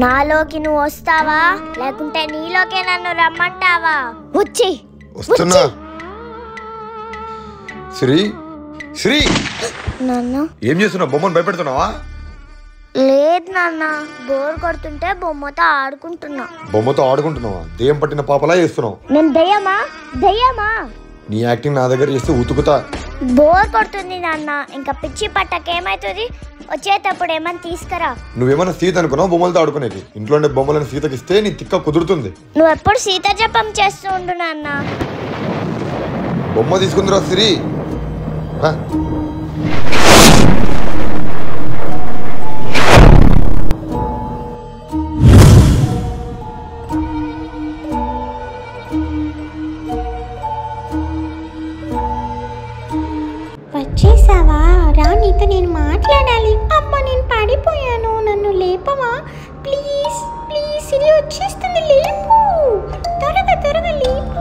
నాలోకి నువ్వు వస్తావా లేకుంటే నీలోకే నన్ను రమ్మంటావా? వచ్చి వస్తున్నా. శ్రీ శ్రీ నాన్న ఏం చేస్తున్నావు? బొమ్మను భయపెడుతున్నావా? లేదు నాన్న, బోర్ కొడుతుంటే బొమ్మతో ఆడుకుంటున్నా. బొమ్మతో ఆడుకుంటున్నావా? దెయ్యం పట్టిన పాపలా చేస్తున్నావు. నేను దయ్యమా? నీ యాక్టింగ్ నా దగ్గర చేస్తే ఉతుకుతా. బోర్ కొడుతుంది నాన్న, ఇంకా పిచ్చి పట్టకేమైతుంది? వచ్చేటప్పుడు ఏమని తీసుకురా. నువ్వేమన్నా సీత అనుకున్నావు బొమ్మలతో ఆడుకునేది? ఇంట్లో బొమ్మలను సీతకి ఇస్తే నీ తిక్క కుదురుతుంది. నువ్వు ఎప్పుడు సీత జపం చేస్తూ ఉండు నాన్న. బొమ్మ తీసుకుందిరా శ్రీ. వచ్చేసావా? రా, నీతో నేను మాట్లాడాలి. అమ్మ నేను పడిపోయాను, నన్ను లేపవా ప్లీజ్? ప్లీజ్ ఇది వచ్చేస్తుంది, లేపు త్వరగా లేపు.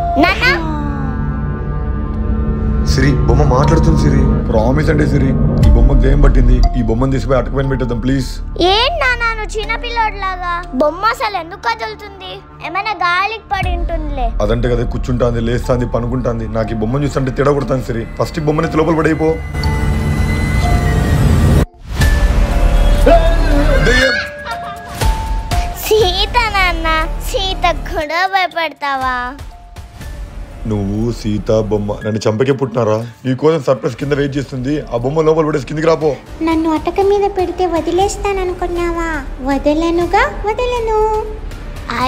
శ్రీ బొమ్మ మాట్లాడుతుంది. శ్రీ ప్రామిస్ అంటే శ్రీ ఈ బొమ్మకు దెయ్యం పట్టింది. ఈ బొమ్మను తీసుకుపోయి అటకపోయిన పెట్టేద్దాం ప్లీజ్. ఏం నాన్న నువ్వు చిన్న పిల్లోడ్లాగా? బొమ్మ అసలు ఎందుకు కదులుతుంది? ఏమైనా గాలికి పడి ఉంటుందిలే. అదంటే కదా కూర్చుంటాంది, లేస్తాంది, పనుకుంటాంది. నాకు ఈ బొమ్మను చూస్తుంటే తిడ కొడతాను. శ్రీ ఫస్ట్ ఈ బొమ్మని లోపల పడైపో. సీత నాన్న, సీత కూడా భయపడతావా? నువ్వు సీత బొమ్మ నన్ను చంపకే పుట్టినారా? నీ కోసం సర్ప్రైజ్ కింద వెయిట్ చేస్తుంది. ఆ బొమ్మ లోపల పడేసి కిందికి రాపో. నన్ను అటక మీద పెడితే వదిలేస్తాననుకున్నావా? వదలను.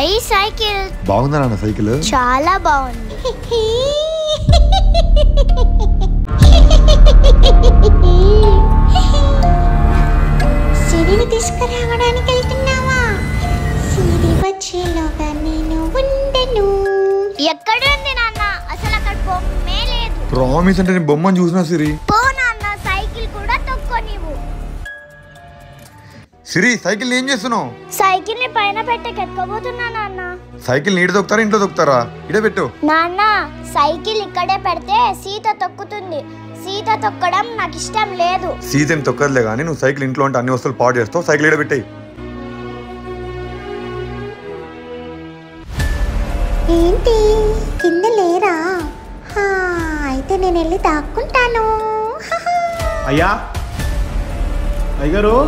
ఐ సైకిల్ బాగుందా నాన్న? సైకిల్ చాలా బాగుంది. సిరిని తీసుకురావడానికి వెళ్తున్నావా? సిరి వచ్చేలోగా నేను ఉండను. ఎక్కడుంది నాన్న? అసలు అక్కడ బొమ్మే లేదు. ప్రామిస్ అంటే నేను బొమ్మను చూసినా. సిరి పో నాన్న, సైకిల్ కూడా తొక్కో నీవు. సిరి సైకిల్ ఏం చేస్తున్నావు? సైకిల్ ని పైన పెట్టకెక్కబోతున్నా నాన్న. సైకిల్ నీడ దొక్కుతారా ఇంట్లో దొక్కుతారా? ఇడే పెట్టు. నాన్న సైకిల్ ఇక్కడే పెడితే సీత తొక్కుతుంది. సీత తొక్కడం నాకు ఇష్టం లేదు. సీత ఏం తొక్కదులే కానీ నువ్వు సైకిల్ ఇంట్లో అంటే అన్ని వస్తువులు పాడు చేస్తావు. సైకిల్ ఇడే పెట్టాయి. ఏంటి కింద లేరా? అయితే నేను వెళ్ళి దాక్కుంటాను. అయ్యారు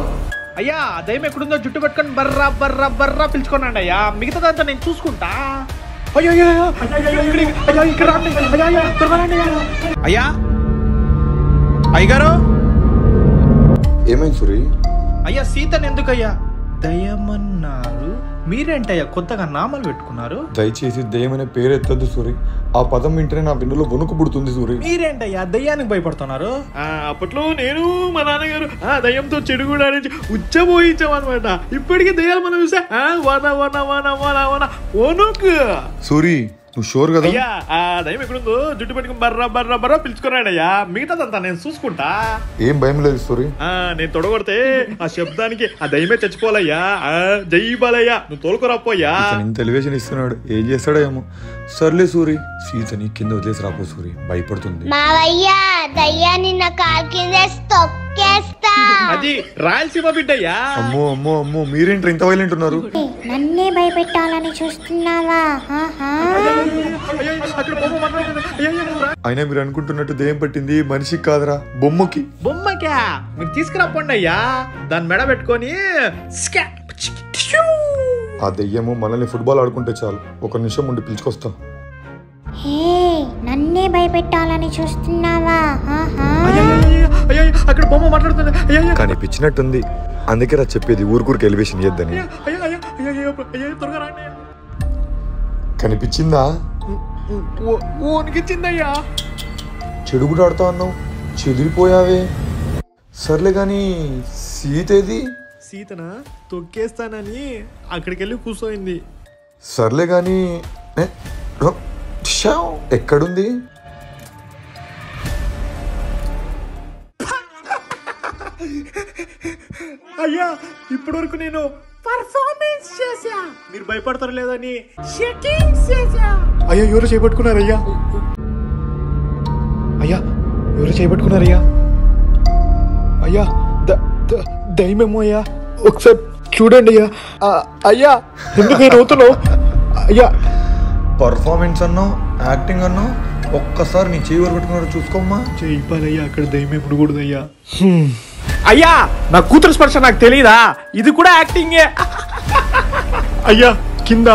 అయ్యా, దయ్యం ఎక్కడుందో జుట్టు పట్టుకొని బర్రా పిలుచుకోనండి అయ్యా. మిగతాదంతా నేను చూసుకుంటా. అయ్యా అయ్యగారు. ఏమైంది సూరి? అయ్యా సీతను ఎందుకయ్యా దయ్యమన్నారు? మీరేంటయ్యా కొత్తగా నామాలు పెట్టుకున్నారు? దయచేసి దయ్యం అనే పేరు ఎత్తద్దు సూరి. ఆ పదం వింటేనే నా వెన్నులో వణుకు పుడుతుంది సూరి. మీరేంటయ్యా దయ్యానికి భయపడుతున్నారు? అప్పట్లో నేను మా నాన్నగారు దయ్యంతో చెడు కూడా ఉచ్చబోయించాం అనమాట. ఇప్పటికీ దయ్యాలు మనం చూసా వణుకు. సూరి నువ్వు షోర్ కదా? అయ్యా ఆ దయ్యం ఎక్కడుందో జుట్టు పెట్టుకుని బర్రా పిలుచుకున్నాడయ్యా. మిగతాదంతా నేను చూసుకుంటా. ఏం భయం లేదు సూరి. నేను తొడగొడితే ఆ శబ్దానికి ఆ దయ్యమే చచ్చిపోవాలయ్యా. జై బాలయ్యా, నువ్వు తోలుకోరాపోయ్యా. ఇంత ఎలివేషన్ ఇస్తున్నాడు, ఏం చేస్తాడో ఏమో. సర్లే సూరి, సీతని కింద వదిలేసి రాపో సూరి, భయపడుతుంది. మావయ్యా దయ్యాన్ని నా కాలు కింద తొక్కేస్తా. అది రాయలసీమ బిడ్డయ్యా. అమ్మో అమ్మో అమ్మో, మీరేంటి ఇంత వైలెంట్ ఉన్నారు? నన్నే భయపెట్టాలని చూస్తున్నావా? అయినా మీరు అనుకుంటున్నట్టు దెయ్యం పట్టింది మనిషికి కాదురా, బొమ్మకి. బొమ్మకా? మీరు తీసుకురాపోండి అయ్యా. దాన్ని మెడ పెట్టుకొని ఆ దెయ్యము మనల్ని ఫుట్బాల్ ఆడుకుంటే చాలు. ఒక నిమిషం ఉండి పిలుచుకొస్తా. హే, నన్నే భయపెట్టాలని చూస్తున్నావా? అక్కడ బొమ్మ మాట్లాడుతుంది. కనిపించినట్టుంది, అందుకే రా చెప్పేది ఊరుకూరికి ఎలివేషన్ ఇద్దని. కనిపించిందా? ఓనికిచ్చిందయ్యా. చెడు కూడా ఆడుతా అన్నావు, చెదిరిపోయావే. సర్లే గాని సీతేది? సీతన తొక్కేస్తానని అక్కడికి వెళ్ళి కూర్చోయింది. సర్లే గాని ఎక్కడుంది? అయ్యా ఇప్పటి వరకు నేను పర్ఫార్మెన్స్ చేశా, మీరు భయపడతారు లేదని షేకింగ్స్ చేశా. అయ్యా ఎవరు చేపట్టుకున్నారయ్యా? అయ్యా ఎవరు చేపట్టుకున్నారయ్యా? అయ్యా దయ్యమేమో అయ్యా. ఒకసారి చూడండి అయ్యా. అయ్యా ఎందుకు నేను అవుతున్నావు అయ్యా? పర్ఫార్మెన్స్ అన్నావు, యాక్టింగ్ అన్నావు, ఒక్కసారి నీ చేయి వరకు పెట్టుకున్నారో చూసుకోమ్మా. చేయిపాలయ్యా, అక్కడ దయ్యం ఎప్పుడు కూడదయ్యా. అయ్యా నా కూతురు స్పర్శ నాకు తెలీదా? ఇది కూడా యాక్టింగే. అయ్యా కింద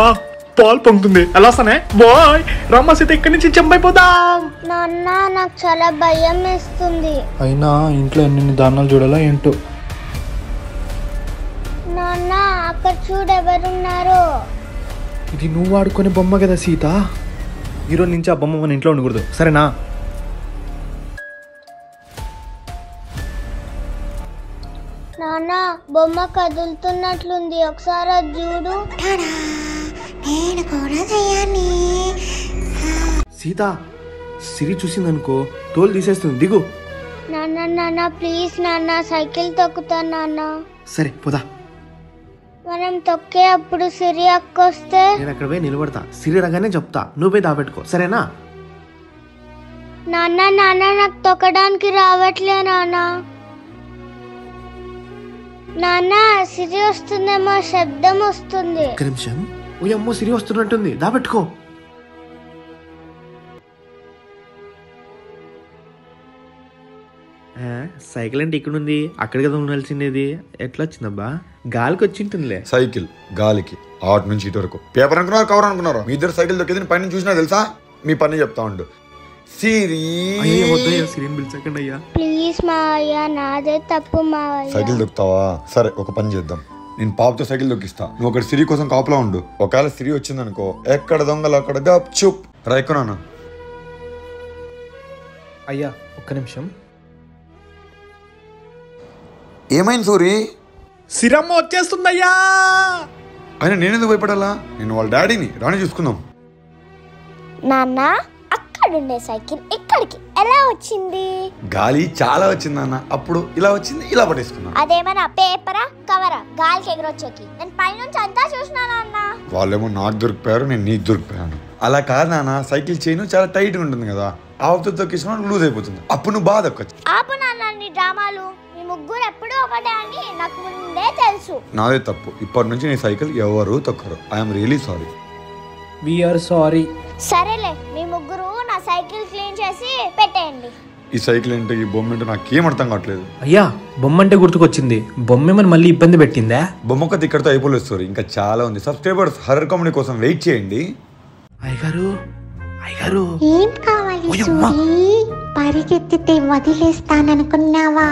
పాలు పొంగుతుంది, ఎలా వస్తానే? బాయ్ రమ్మ సీత ఇక్కడి నుంచి చంపైపోదాం. నాన్న నాకు చాలా భయం వేస్తుంది. అయినా ఇంట్లో ఎన్ని దారుణాలు చూడాలా ఏంటో. నాన్న అక్కడ చూడెవరున్నారు? ఇది నువ్వు ఆడుకునే బొమ్మ కదా సీత. ఈరోజు నుంచి ఆ బొమ్మ మన ఇంట్లో ఉండకూడదు, సరేనా? నాన్న బొమ్మ కదులుతున్నట్లుంది, ఒకసారి అది చూడు. నేను కూడా దయ్యాన్ని. సీత సిరి చూసిందనుకో తోలు తీసేస్తుంది, దిగు. నాన్న నాన్న ప్లీజ్ నాన్న, సైకిల్ తొక్కుతాను నాన్న. సరే పోదా. మనం తొక్కే అప్పుడు సిరి అక్క వస్తే నేను అక్కడ పోయి నిలబడతా, సిరి రాగానే చెప్తా, నువ్వు పోయి దాపెట్టుకో, సరేనా? నాన్న నాన్న నాకు తొక్కడానికి రావట్లే నాన్న. నాన్న సిరి వస్తుందేమో, శబ్దం వస్తుంది. ఒక్క నిమిషం. ఓ అమ్మో సిరి వస్తున్నట్టుంది, దాపెట్టుకో. సైకిల్ అంటే ఇక్కడ ఉంది, అక్కడ కదా ఉండాల్సిందేది. ఎట్లా వచ్చిందబ్బా? గాలికి వచ్చి ఉంటుందిలే. సైకిల్ గాలికి ఆటు నుంచి ఇటు వరకు. పేపర్ అనుకున్నారు, కవర్ అనుకున్నారు. మీ ఇద్దరు సైకిల్ దొక్కేది పైన చూసినా తెలుసా? మీ పని చెప్తా ఉండు. సిరి సిరిని పిలిచకండి అయ్యా ప్లీజ్ మావయ్య, నాదే తప్పు మావయ్య. సైకిల్ దొక్కుతావా? సరే ఒక పని చేద్దాం, నేను పాపతో సైకిల్ దొక్కిస్తా, నువ్వు ఒకటి సిరి కోసం కాపులా ఉండు. ఒకవేళ సిరి వచ్చిందనుకో, ఎక్కడ దొంగలు అక్కడ గప్ చూప్ రైకున్నాను. అయ్యా ఒక్క నిమిషం. ఏమైంది సూరి? సిరమ్మ వచ్చేస్తుందయ్యా. అయినా నేనెందుకు భయపడాలా? నేను వాళ్ళ డాడీని, రాని చూసుకుందాం. నాన్న అక్కడుండే సైకిల్ ఇక్కడికి ఎలా వచ్చింది? గాలి చాలా వచ్చింది అన్న, అప్పుడు ఇలా వచ్చింది, ఇలా పట్టేసుకున్నా. అదేమన్నా పేపరా కవరా గాలికి ఎగరొచ్చేకి? నేను పైనుంచి అంతా చూసినాను అన్న. వాళ్ళేమో నాకు దొరికిపోయారు, నేను నీకు దొరికిపోయాను. అలా కాదు నాన్న, సైకిల్ చైన్ చాలా టైట్ గా ఉంటుంది కదా, ఆవుతో తొక్కిసిన లూజ్ అయిపోతుంది, అప్పుడు నువ్వు బాగా దొక్కొచ్చు. ఆపు నాన్న నీ డ్రామాలు, మీ ముగ్గురు ఎప్పుడూ ఒకటే అని నాకు ముందే తెలుసు. నాదే తప్పు, ఇప్పటి నుంచి నీ సైకిల్ ఎవరు తొక్కరు. I'm really sorry. We are sorry. సరేలే, మీ ముగ్గురు నా సైకిల్ క్లీన్ చేసి పెట్టేయండి. ఈ సైకిల్ ఏంటో, ఈ బొమ్మ ఏంటో నాకేం అర్థం కావట్లేదు. అయ్యా బొమ్మ అంటే గుర్తుకొచ్చింది, బొమ్మ ఏమని మళ్ళీ ఇబ్బంది పెట్టిందా? బొమ్మ కథ ఇక్కడితో అయిపోలేదు స్టోరీ, ఇంకా చాలా ఉంది. సబ్స్క్రైబర్స్ హర్రర్ కామెడీ కోసం వెయిట్ చేయండి. అయ్యగారు అయ్యగారు ఏం కావాలి సూరి? పరిగెత్తితే వదిలేస్తాననుకున్నావా?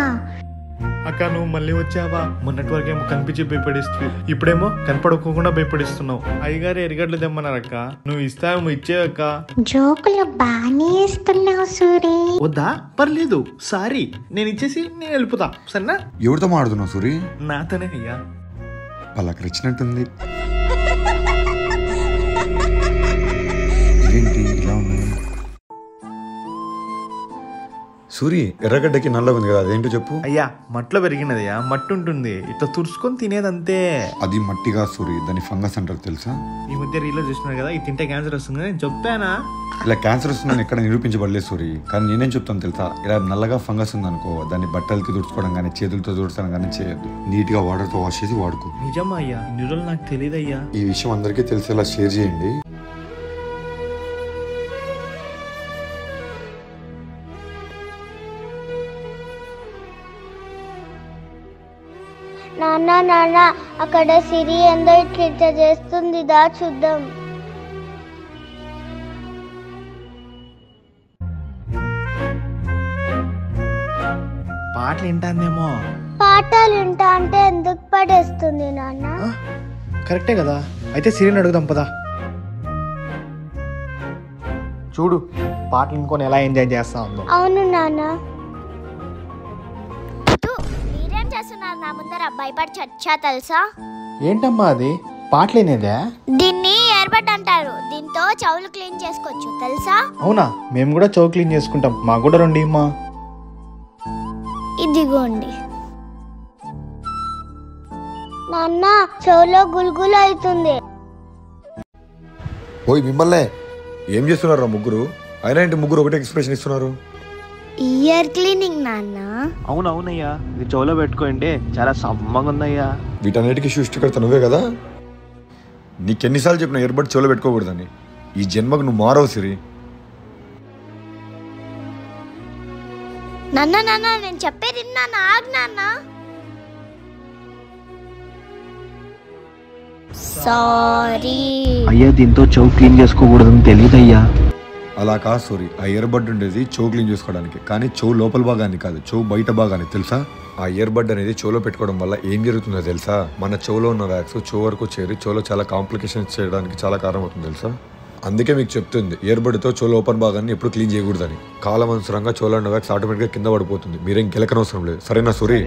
అక్క నువ్వు మళ్ళీ వచ్చావా? మొన్నటి వరకు ఏమో కనిపించి భయపడిస్తు, ఇప్పుడేమో కనపడుకోకుండా భయపడిస్తున్నావు. అయ్యగారు ఎరగడ్లు తెమ్మన్నారక్క, నువ్వు ఇస్తావేమో ఇచ్చేవక్క. జోకులు బాగానే ఇస్తున్నావు సూరి. వద్దా? పర్లేదు, సారీ, నేను ఇచ్చేసి నేను వెళ్ళిపోతా, సరేనా? ఎవరితో మాడుతున్నావు సూరి? నాతోనే అయ్యా. వాళ్ళకి నచ్చినట్టుంది. ఏంటి ఇలా ఉన్నాయి? సూరి ఎర్రగడ్డకి నల్లగా ఉంది కదా, అదేంటో చెప్పు. అయ్యా మట్లో పెరిగినదయ్యా, మట్టి ఉంటుంది, ఇట్లా తుడుచుకొని తినేదంతే. అది మట్టిగా సూరి, దాని ఫంగస్ అంటారు తెలుసా? ఈ మధ్య రీలో చూస్తున్నారు కదా, ఇది తింటే క్యాన్సర్ వస్తుంది, నేను చెప్పానా? ఇలా క్యాన్సర్ వస్తుందని ఎక్కడ నిరూపించబడలేదు సూరి, కానీ నేనేం చెప్తాను తెలుసా? ఇలా నల్లగా ఫంగస్ ఉందనుకో, దాన్ని బట్టలకి తుడుచుకోవడం కానీ చేతులతో తుడుచడం కానీ చేయొద్దు. నీట్ గా వాటర్తో వాష్ చేసి వాడుకో. నిజమా అయ్యా? ఇన్ని రోజులు నాకు తెలియదయ్యా. ఈ విషయం అందరికీ తెలిసేలా షేర్ చేయండి. నాన్న నాన్న అక్కడ సిరి ఎందో ఇట్లా చేస్తుంది, దా చూద్దాం. పాటలు వింటాందేమో. పాటలు వింటా అంటే ఎందుకు పడేస్తుంది నాన్న? కరెక్టే కదా, అయితే సిరిని అడుగుదాం పదా. చూడు పాటలు వినుకొని ఎలా ఎంజాయ్ చేస్తా ఉందో. అవును నాన్న. మీరేం చేస్తున్నారు నా ముందర? భయపడి చచ్చా తెలుసా? ఏంటమ్మా అది? పాటలేనేదా? దీన్ని ఎయిర్బడ్ అంటారు, దీంతో చెవులు క్లీన్ చేసుకోవచ్చు తెలుసా? అవునా? మేము కూడా చెవు క్లీన్ చేసుకుంటాం, మాకు కూడా రండి అమ్మా. ఇదిగోండి నాన్న, చెవులో గుల్గులు అవుతుంది. ఓయ్ మిమ్మల్నే ఏం చేస్తున్నారు ముగ్గురు? అయినా ఏంటి ముగ్గురు ఒకటే ఎక్స్ప్రెషన్ ఇస్తున్నారు? ఇయర్ క్లీనింగ్ నాన్న. అవునవునయ్యా, ఇది చెవులో పెట్టుకోండి, చాలా సమ్మగా ఉందయ్యా. వీటన్నిటికీ సృష్టికర్త నువ్వే కదా. నీకెన్నిసార్లు చెప్పిన ఇయర్బడ్ చెవులో పెట్టుకోకూడదని. ఈ జన్మకు నువ్వు మారవు సిరి. నాన్న నాన్న నేను చెప్పేది నాన్న, ఆగు నాన్న. సారీ అయ్యా, దీంతో చెవు క్లీన్ చేసుకోకూడదని తెలియదయ్యా. అలా కాదు సూరి, ఆ ఇయర్బడ్ ఉండేది చెవు క్లీన్ చేసుకోవడానికి, కానీ చెవు లోపల భాగాన్ని కాదు, చెవు బయట భాగాన్ని తెలుసా. ఆ ఇయర్బడ్ అనేది చెవులో పెట్టుకోవడం వల్ల ఏం జరుగుతుందో తెలుసా? మన చెవులో ఉన్న వ్యాక్స్ చెవు వరకు చేరి చెవులో చాలా కాంప్లికేషన్స్ చేయడానికి చాలా కారణం అవుతుంది తెలుసా. అందుకే మీకు చెప్తుంది ఇయర్బడ్తో చెవులో ఓపెన్ భాగాన్ని ఎప్పుడు క్లీన్ చేయకూడదని. కాలమనుసరంగా చెవులో ఉన్న వ్యాక్స్ ఆటోమేటిక్గా కింద పడిపోతుంది. మీరేం గెలకనవసరం లేదు, సరేనా సూరి?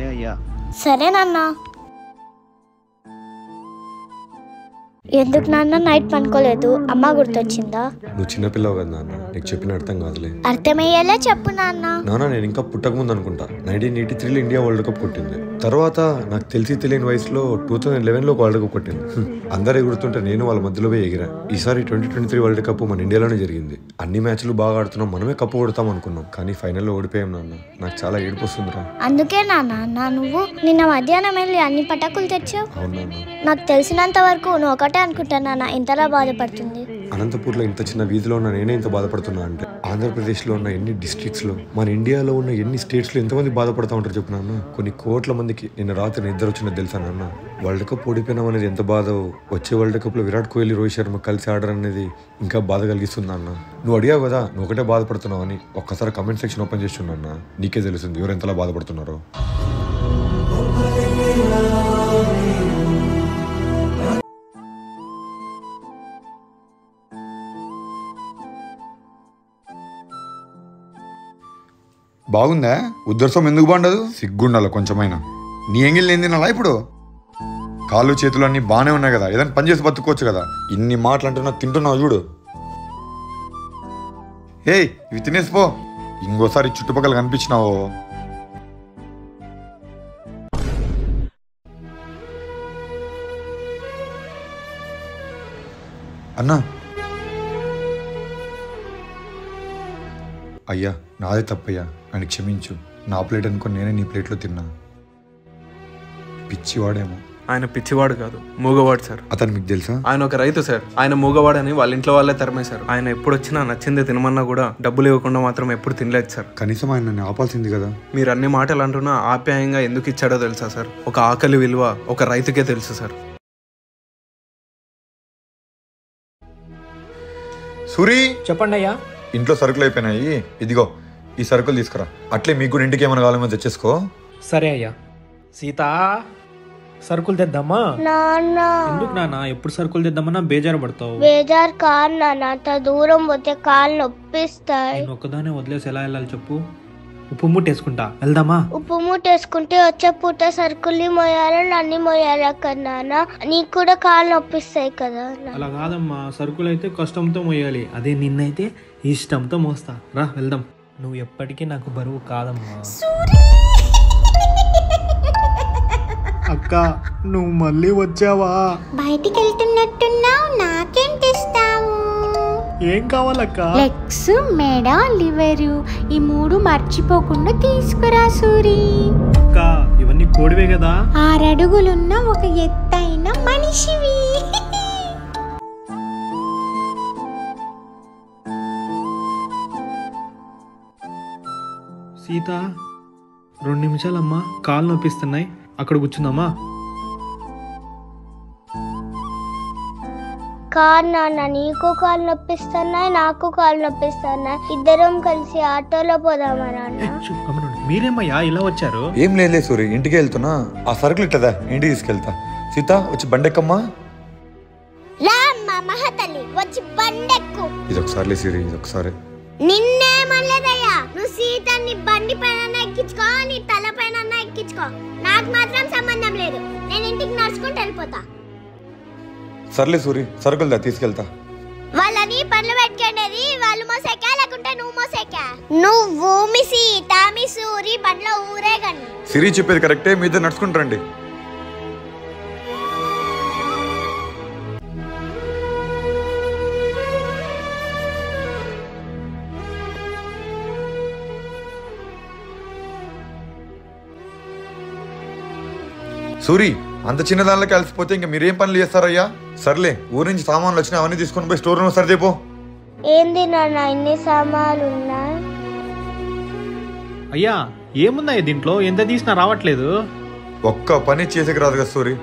సరే నాన్న. ఎందుకు నాన్న నైట్ పనుకోలేదు? అమ్మ గుర్తొచ్చిందా? నువ్వు చిన్నపిల్లవు కదా నాన్న, నీకు చెప్పిన అర్థం కాదులే. అర్థమయ్యేలా చెప్పు నాన్న. నాన్న నేను ఇంకా పుట్టకముందు అనుకుంటా 1983లో ఇండియా వరల్డ్ కప్ కొట్టింది. తర్వాత నాకు తెలిసి తెలియని వయసులో 2011లో వరల్డ్ కప్ కొట్టింది. అందరు ఎగురుతుంటే నేను వాళ్ళ మధ్యలో పోయి ఎగిరా. ఈసారి 2023 వరల్డ్ కప్ మన ఇండియాలోనే జరిగింది. అన్ని మ్యాచ్లు బాగా ఆడుతున్నాం, మనమే కప్పు కొడతాం అనుకున్నాం, కానీ ఫైనల్లో ఓడిపోయాం నాన్న. నాకు చాలా ఏడుపు వస్తుందిరా. అందుకే నాన్న నువ్వు నిన్న మధ్యాహ్నం వెళ్ళి అన్ని పటాకులు తెచ్చావు. అవును నాన్న. నాకు తెలిసినంత వరకు నువ్వు ఒకటే అనుకుంటా నాన్న ఇంతలా బాధపడుతుంది. అనంతపూర్లో ఇంత చిన్న వీధిలో ఉన్న నేనే ఇంత బాధపడుతున్నా అంటే ఆంధ్రప్రదేశ్లో ఉన్న ఎన్ని డిస్ట్రిక్ట్స్లో, మన ఇండియాలో ఉన్న ఎన్ని స్టేట్స్లో ఎంతమంది బాధపడతా ఉంటారు చెప్పు నాన్న. కొన్ని కోట్ల మందికి నిన్న రాత్రి నిద్ర వచ్చినది తెలుసా నాన్న. వరల్డ్ కప్ ఓడిపోయినాం అనేది ఎంత బాధో, వచ్చే వరల్డ్ కప్లో విరాట్ కోహ్లీ, రోహిత్ శర్మ కలిసి ఆడడం అనేది ఇంకా బాధ కలిగిస్తుంది అన్న. నువ్వు అడిగావు కదా నువ్వు ఒకటే బాధపడుతున్నావు అని, ఒక్కసారి కమెంట్ సెక్షన్ ఓపెన్ చేస్తున్నా, నీకే తెలుస్తుంది ఎవరు ఎంతలా బాధపడుతున్నారో. బాగుందా? ఉద్దర్సం ఎందుకు బాగుండదు? సిగ్గుండాలి కొంచెమైనా. నీ ఎంగిల్ ఏం తినాలా ఇప్పుడు? కాళ్ళు చేతులు అన్నీ బాగానే ఉన్నాయి కదా, ఏదైనా పని చేసి బతుకోవచ్చు కదా. ఇన్ని మాటలు అంటున్నా తింటున్నావు చూడు. ఏయ్ ఇవి తినేసిపో, ఇంకోసారి చుట్టుపక్కల కనిపించినావో. అన్నా అయ్యా నాదే తప్పయ్యా, అని క్షమించు. నా ప్లేట్ అనుకుని నేనే నీ ప్లేట్లో తిన్నా. పిచ్చివాడేమో. ఆయన పిచ్చివాడు కాదు, మూగవాడు సార్. అతను మీకు తెలుసా? ఆయన ఒక రైతు సార్. ఆయన మూగవాడని వాళ్ళ ఇంట్లో వాళ్ళే తరిమేశారు. ఆయన ఎప్పుడు వచ్చినా నచ్చిందే తినమన్నా కూడా డబ్బులు ఇవ్వకుండా మాత్రం ఎప్పుడు తినలేదు సార్. కనీసం ఆయన నన్ను ఆపాల్సింది కదా. మీరు అన్ని మాటలు అంటున్నా ఆప్యాయంగా ఎందుకు ఇచ్చాడో తెలుసా సార్? ఒక ఆకలి విలువ ఒక రైతుకే తెలుసు సార్. సూరి చెప్పండి అయ్యా. ఇంట్లో సరుకులు అయిపోయినాయి, ఇదిగో ఈ సరుకులు తీసుకురా. అట్లే మీకు కూడా ఇంటికి ఏమైనా కావాలేమో తెచ్చేసుకో. సరే అయ్యా. సీత సరుకులు తెద్దామా? నాన్న ఎందుకు నాన్న ఎప్పుడు సరుకులు తెద్దామన్నా బేజారు పడతావు? బేజారు కాదు నాన్న, అంత దూరం పోతే కాళ్ళు నొప్పిస్తాయి. నేను ఒక్కదానే వదిలేసి ఎలా వెళ్ళాలి చెప్పు? ఉప్పు ముట్టేసుకుంటా, వెళ్దామా? ఉప్పు మూటేసుకుంటే వచ్చే పూట సరుకుల్ని మోయాలా నన్ను మోయాలా కదా నాన్న? నీకు కూడా కాళ్ళు నొప్పిస్తాయి కదా. అలా కాదమ్మా, సరుకులు అయితే కష్టంతో మోయాలి, అదే నిన్నైతే ఇష్టంతో మోస్తా. రా వెళ్దాం. నువ్వు ఎప్పటికీ నాకు బరువు కాదమ్మా. అక్క నువ్వు మళ్ళీ వచ్చావా? బయటికి వెళ్తున్నట్టున్నావు, నాకేం తెస్తావు? ఏం కావాలక్క? లెగ్స్, మెడ, లివరు, ఈ 3 మర్చిపోకుండా తీసుకురా సూరి. అక్క ఇవన్నీ కోడివే కదా? 6 అడుగులున్న ఒక ఎత్తైన మనిషివి. సీత 2 నిమిషాలమ్మా, కాళ్ళు నొప్పిస్తున్నాయి, అక్కడ కూర్చుందామా? కాదు నాన్న, నీకు కాళ్ళు నొప్పిస్తున్నాయి, నాకు కాళ్ళు నొప్పిస్తున్నాయి. ఇద్దరం కలిసి ఆటోలో పోదామా నాన్న? మీరేమయ్యా ఇలా వచ్చారు? ఏం లేదు సూరి, ఇంటికి వెళ్తున్నా. ఆ సరుకులు ఇట్టదా ఇంటికి తీసుకెళ్తా. సీత వచ్చి బండెక్కమ్మా. రామ్మా మహతల్లి, వచ్చి బండెక్కు. ఇదొకసారి సూరి, ఇదొకసారి. నిన్నేమనలేదయ్యా, నువ్వు సీతని బండి పైన ఎక్కించుకో, నీ తల పైన ఎక్కించుకో, నాకు మాత్రం సంబంధం లేదు. నేను ఇంటికి నడుచుకుంటూ వెళ్ళిపోతా. సర్లే సూరి, సరుకులు దా తీసుకెళ్తా. వాళ్ళని పనులు పెట్టుకునేది వాళ్ళు మోసేకా లేకుంటే నువ్వు మోసేకా? నువ్వు మీ సీత మీ సూరి బండ్లో ఊరేగండి. సిరి చెప్పేది కరెక్టే, మీ ఇద్దరు నడుచుకుంటారండి. సూరి అంత చిన్న దానిలోకి కలిసిపోతే ఇంకా మీరేం పనులు చేస్తారయ్యా? సర్లే, ఊరి నుంచి సామాన్లు వచ్చినా అవన్నీ తీసుకొని పోయి స్టోర్ రూమ్ సర్దేపో. ఏంది నాన్న ఇన్ని సామాన్లు ఉన్నాయి? అయ్యా ఏమున్నాయి దీంట్లో? ఎంత తీసినా రావట్లేదు. ఒక్క పని చేసేకి రాదు కదా సూరి,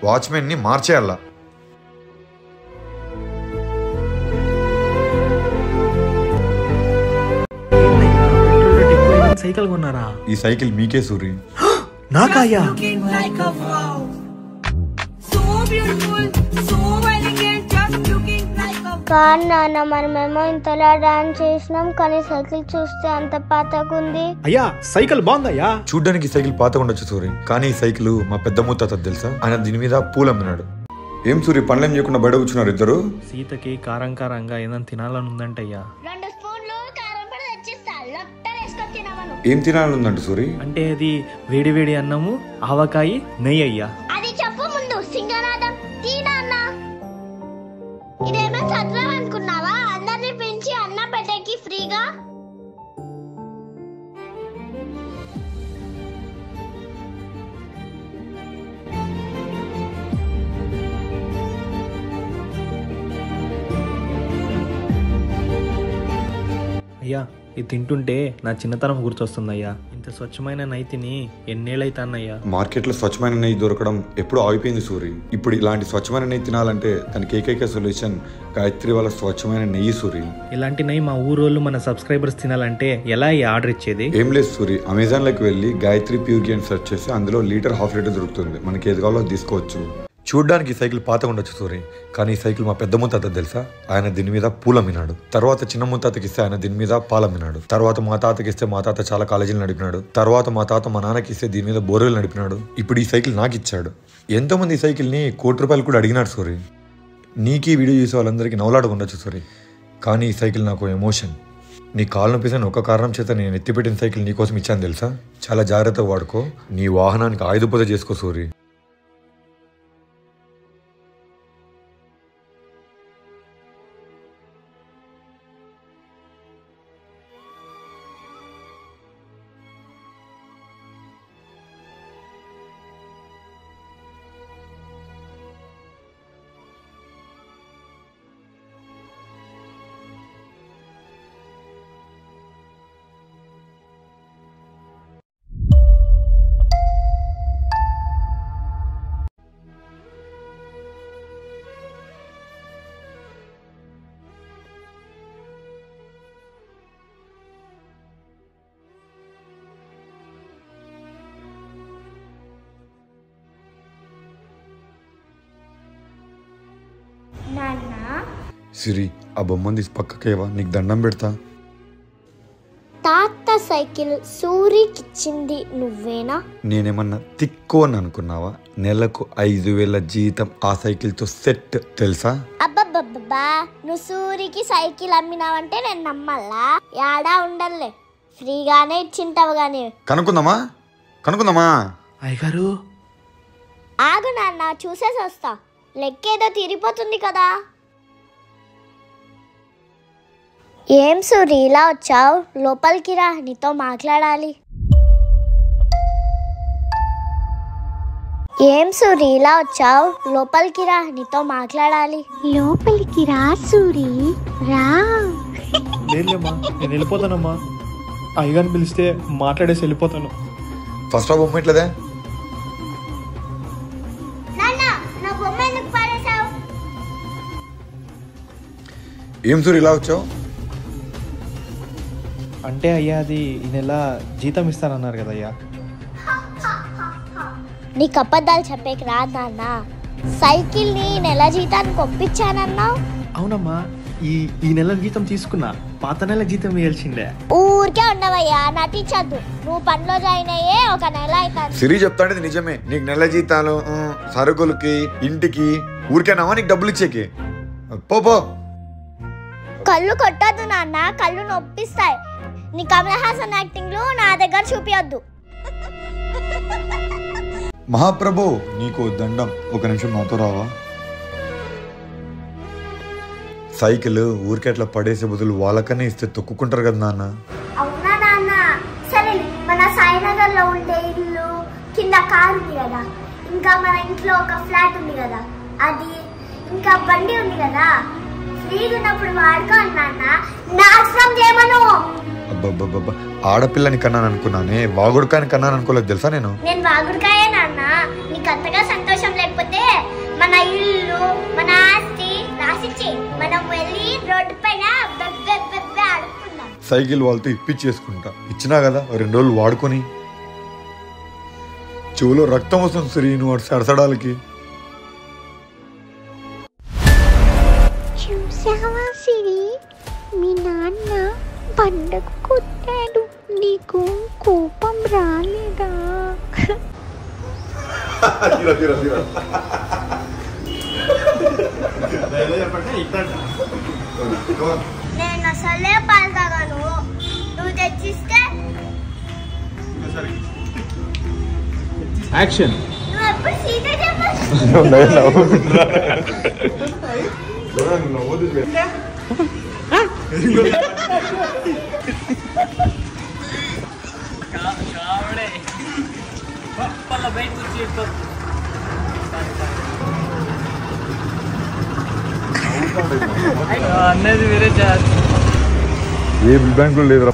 వాచ్మెన్ ని మార్చేయాలా. సైకిల్ కొన్నారా? ఈ సైకిల్ మీకే సూరి. నాకయ్యా? కానీ నాన్న మనమేమో ఇంతలా డాన్స్ చేసినాం, కానీ సైకిల్ చూస్తే అంత పాతగుంది. అయ్యా సైకిల్ బాగుందయ్యా. చూడ్డానికి సైకిల్ పాతగా ఉండొచ్చు సూరి, కానీ ఈ సైకిల్ మా పెద్ద ముత్తాత తెలుసా, ఆయన దీని మీద పూలు అమ్మినాడు. ఏం సూరి పనులేం చేయకుండా బయట కూర్చున్నారు ఇద్దరు? సీతకి కారంగా ఏదైనా తినాలని ఉందంటయ్యా. 2 స్పూన్లు కారం పొడి తెచ్చిస్తా, లొట్టలు వేసుకొని తినవను. ఏం తినాలని ఉందంట సూరి? అంటే అది వేడి అన్నము, ఆవకాయ, నెయ్యి అయ్యా. అది చెప్పు ముందు సింగనాదం తీనా అన్న. ఇదేమో సత్రం అనుకున్నావా? అందరినీ పెంచి అన్నం పెట్టేకి ఫ్రీగా. అయ్యా ఇది తింటుంటే నా చిన్నతనం గుర్తొస్తుందయ్యా. ఇంత స్వచ్ఛమైన నైతిని ఎన్నేళ్ళైతానయ్యా. మార్కెట్లో స్వచ్ఛమైన నెయ్యి దొరకడం ఎప్పుడూ ఆగిపోయింది సూరి. ఇప్పుడు ఇలాంటి స్వచ్ఛమైన నెయ్యి తినాలంటే దానికి ఏకైక సొల్యూషన్ గాయత్రి వాళ్ళ స్వచ్ఛమైన నెయ్యి సూరి. ఇలాంటి నెయ్యి మా ఊరోళ్ళు మన సబ్స్క్రైబర్స్ తినాలంటే ఎలా ఆర్డర్ ఇచ్చేది? ఏం లేదు సూరి, అమెజాన్లోకి వెళ్ళి గాయత్రి ప్యూర్ అని సెర్చ్ చేసి అందులో లీటర్ 1/2 లీటర్ దొరుకుతుంది. మనకి ఏది కావాలో తీసుకోవచ్చు. చూడ్డానికి ఈ సైకిల్ పాతగా ఉండొచ్చు సూరి, కానీ ఈ సైకిల్ మా పెద్ద ముత్తాత తెలుసా, ఆయన దీని మీద పూలు అమ్మినాడు. తర్వాత చిన్న ముత్తాతకి ఇస్తే ఆయన దీని మీద పాలు అమ్మినాడు. తర్వాత మా తాతకి ఇస్తే మా తాత చాలా కాలేజీలు నడిపినాడు. తర్వాత మా తాత మా నాన్నకి ఇస్తే దీని మీద బోర్వెల్ నడిపినాడు. ఇప్పుడు ఈ సైకిల్ నాకు ఇచ్చాడు. ఎంతోమంది ఈ సైకిల్ని ₹1,00,00,000 కూడా అడిగినాడు సూరి. నీకు ఈ వీడియో చూసే వాళ్ళందరికీ నవ్వులాటగా ఉండొచ్చు సూరి, కానీ ఈ సైకిల్ నాకు ఎమోషన్. నీ కాలు నొప్పిసని ఒక కారణం చేత నేను ఎత్తిపెట్టిన సైకిల్ నీకోసం ఇచ్చాను తెలుసా. చాలా జాగ్రత్తగా వాడుకో, నీ వాహనానికి ఆయుధ పూజ చేసుకో సూరి. సిరి, ఆ బొమ్మని తీసి పక్కకేవా, నీకు దండం పెడతా. తాత సైకిల్ సూరికిచ్చింది నువ్వేనా? నేనేమన్నా తిక్కు అని అనుకున్నావా? నెలకు 5,000 జీతం ఆ సైకిల్తో సెట్ తెలుసా? అబ్బబ్బబ్బా, నువ్వు సూరికి సైకిల్ అమ్మినావంటే నేను నమ్మల్లా? యాడా ఉండలే, ఫ్రీగానే ఇచ్చింటావు గాని. కనుక్కుందామా? అయ్యగారు ఆగు నాన్న, చూసేసి వస్తా. లెక్కేదో తీరిపోతుంది కదా. ఏం సూరి ఇలా వచ్చావు? లోపలికి రా, నీతో మాట్లాడాలి. ఏం సూరి ఇలా వచ్చావు? లోపలికి రా, నీతో మాట్లాడాలి. లోపలికి రా సూరి, రా. లేదమ్మా, నేను వెళ్ళిపోతానమ్మా. అయ్యగారిని పిలిస్తే మాట్లాడేసి వెళ్ళిపోతాను. ఫస్ట్ ఆ బొమ్మ ఇట్లదే. ఏం సూరి ఇలా వచ్చావు? అంటే అయ్యా అది ఈ నెల జీతం ఇస్తానన్నారు కదా అయ్యా. నీకు అబద్ధాలు చెప్పేకి రాదు నాన్న. సైకిల్ ని నెల జీతానికి ఒప్పించానన్నావు. అవునమ్మా, ఈ నెల జీతం తీసుకున్నా, పాత నెల జీతం వేయాల్సిందే. ఊరికే ఉండవయ్యా, నటించద్దు. నువ్వు పనిలో జాయిన్ అయ్యే 1 నెల అవుతాను. సిరి చెప్తాంటే నిజమే. నీకు నెల జీతాలు, సరుకులకి, ఇంటికి ఊరికేనావా నీకు డబ్బులు ఇచ్చేకి? పో. కళ్ళు కొట్టద్దు నాన్న, కళ్ళు నొప్పిస్తాయి. నీ కమల్ హాసన్ యాక్టింగ్లు నా దగ్గర చూపియొద్దు. మహాప్రభు నీకు దండం, ఒక నిమిషం నాతో రావా? సైకిల్ ఊరికే అట్లా పడేసే బదులు వాళ్ళకనే ఇస్తే తొక్కుకుంటారు కదా నాన్న. అవునా నాన్న? సరే, మన సాయినగర్ లో ఉండే ఇల్లు కింద కారు ఉంది కదా, ఇంకా మన ఇంట్లో ఒక ఫ్లాట్ ఉంది కదా అది, ఇంకా బండి ఉంది కదా, ఫ్రీగా ఉన్నప్పుడు వాడుకో నాన్న, నాశనం చేయమను. అబ్బబ్బబ్బబ్బా, ఆడపిల్లని కన్నాను అనుకున్నానే, వాగుడుకాని కన్నాను అనుకోలేదు తెలుసా నేను. నేను వాగుడుకాయే నాన్న. నీకు అంతగా సంతోషం లేకపోతే మన ఇల్లు మన ఆస్తి రాసిచ్చి మనం వెళ్ళి రోడ్డు పైన ఆడుకుందాం. సైకిల్ వాళ్ళతో ఇప్పించేసుకుంటా. ఇచ్చినా కదా 2 రోజులు వాడుకొని. చెవులో రక్తం వస్తుంది సిరి నువ్వు సడసడాలకి. చూసావా సిరి, మీ నాన్న పండగ కొట్టాడు, నీకు కోపం రాలేదా? నేను అసలే పాలు తాగాను, నువ్వు తెచ్చిస్తే యాక్షన్. నువ్వు ఎప్పుడు సీత చెప్పాలి. అన్నది వేరే చార్జ్. ఏ బిల్ బ్యాంక్ లో లేదురా.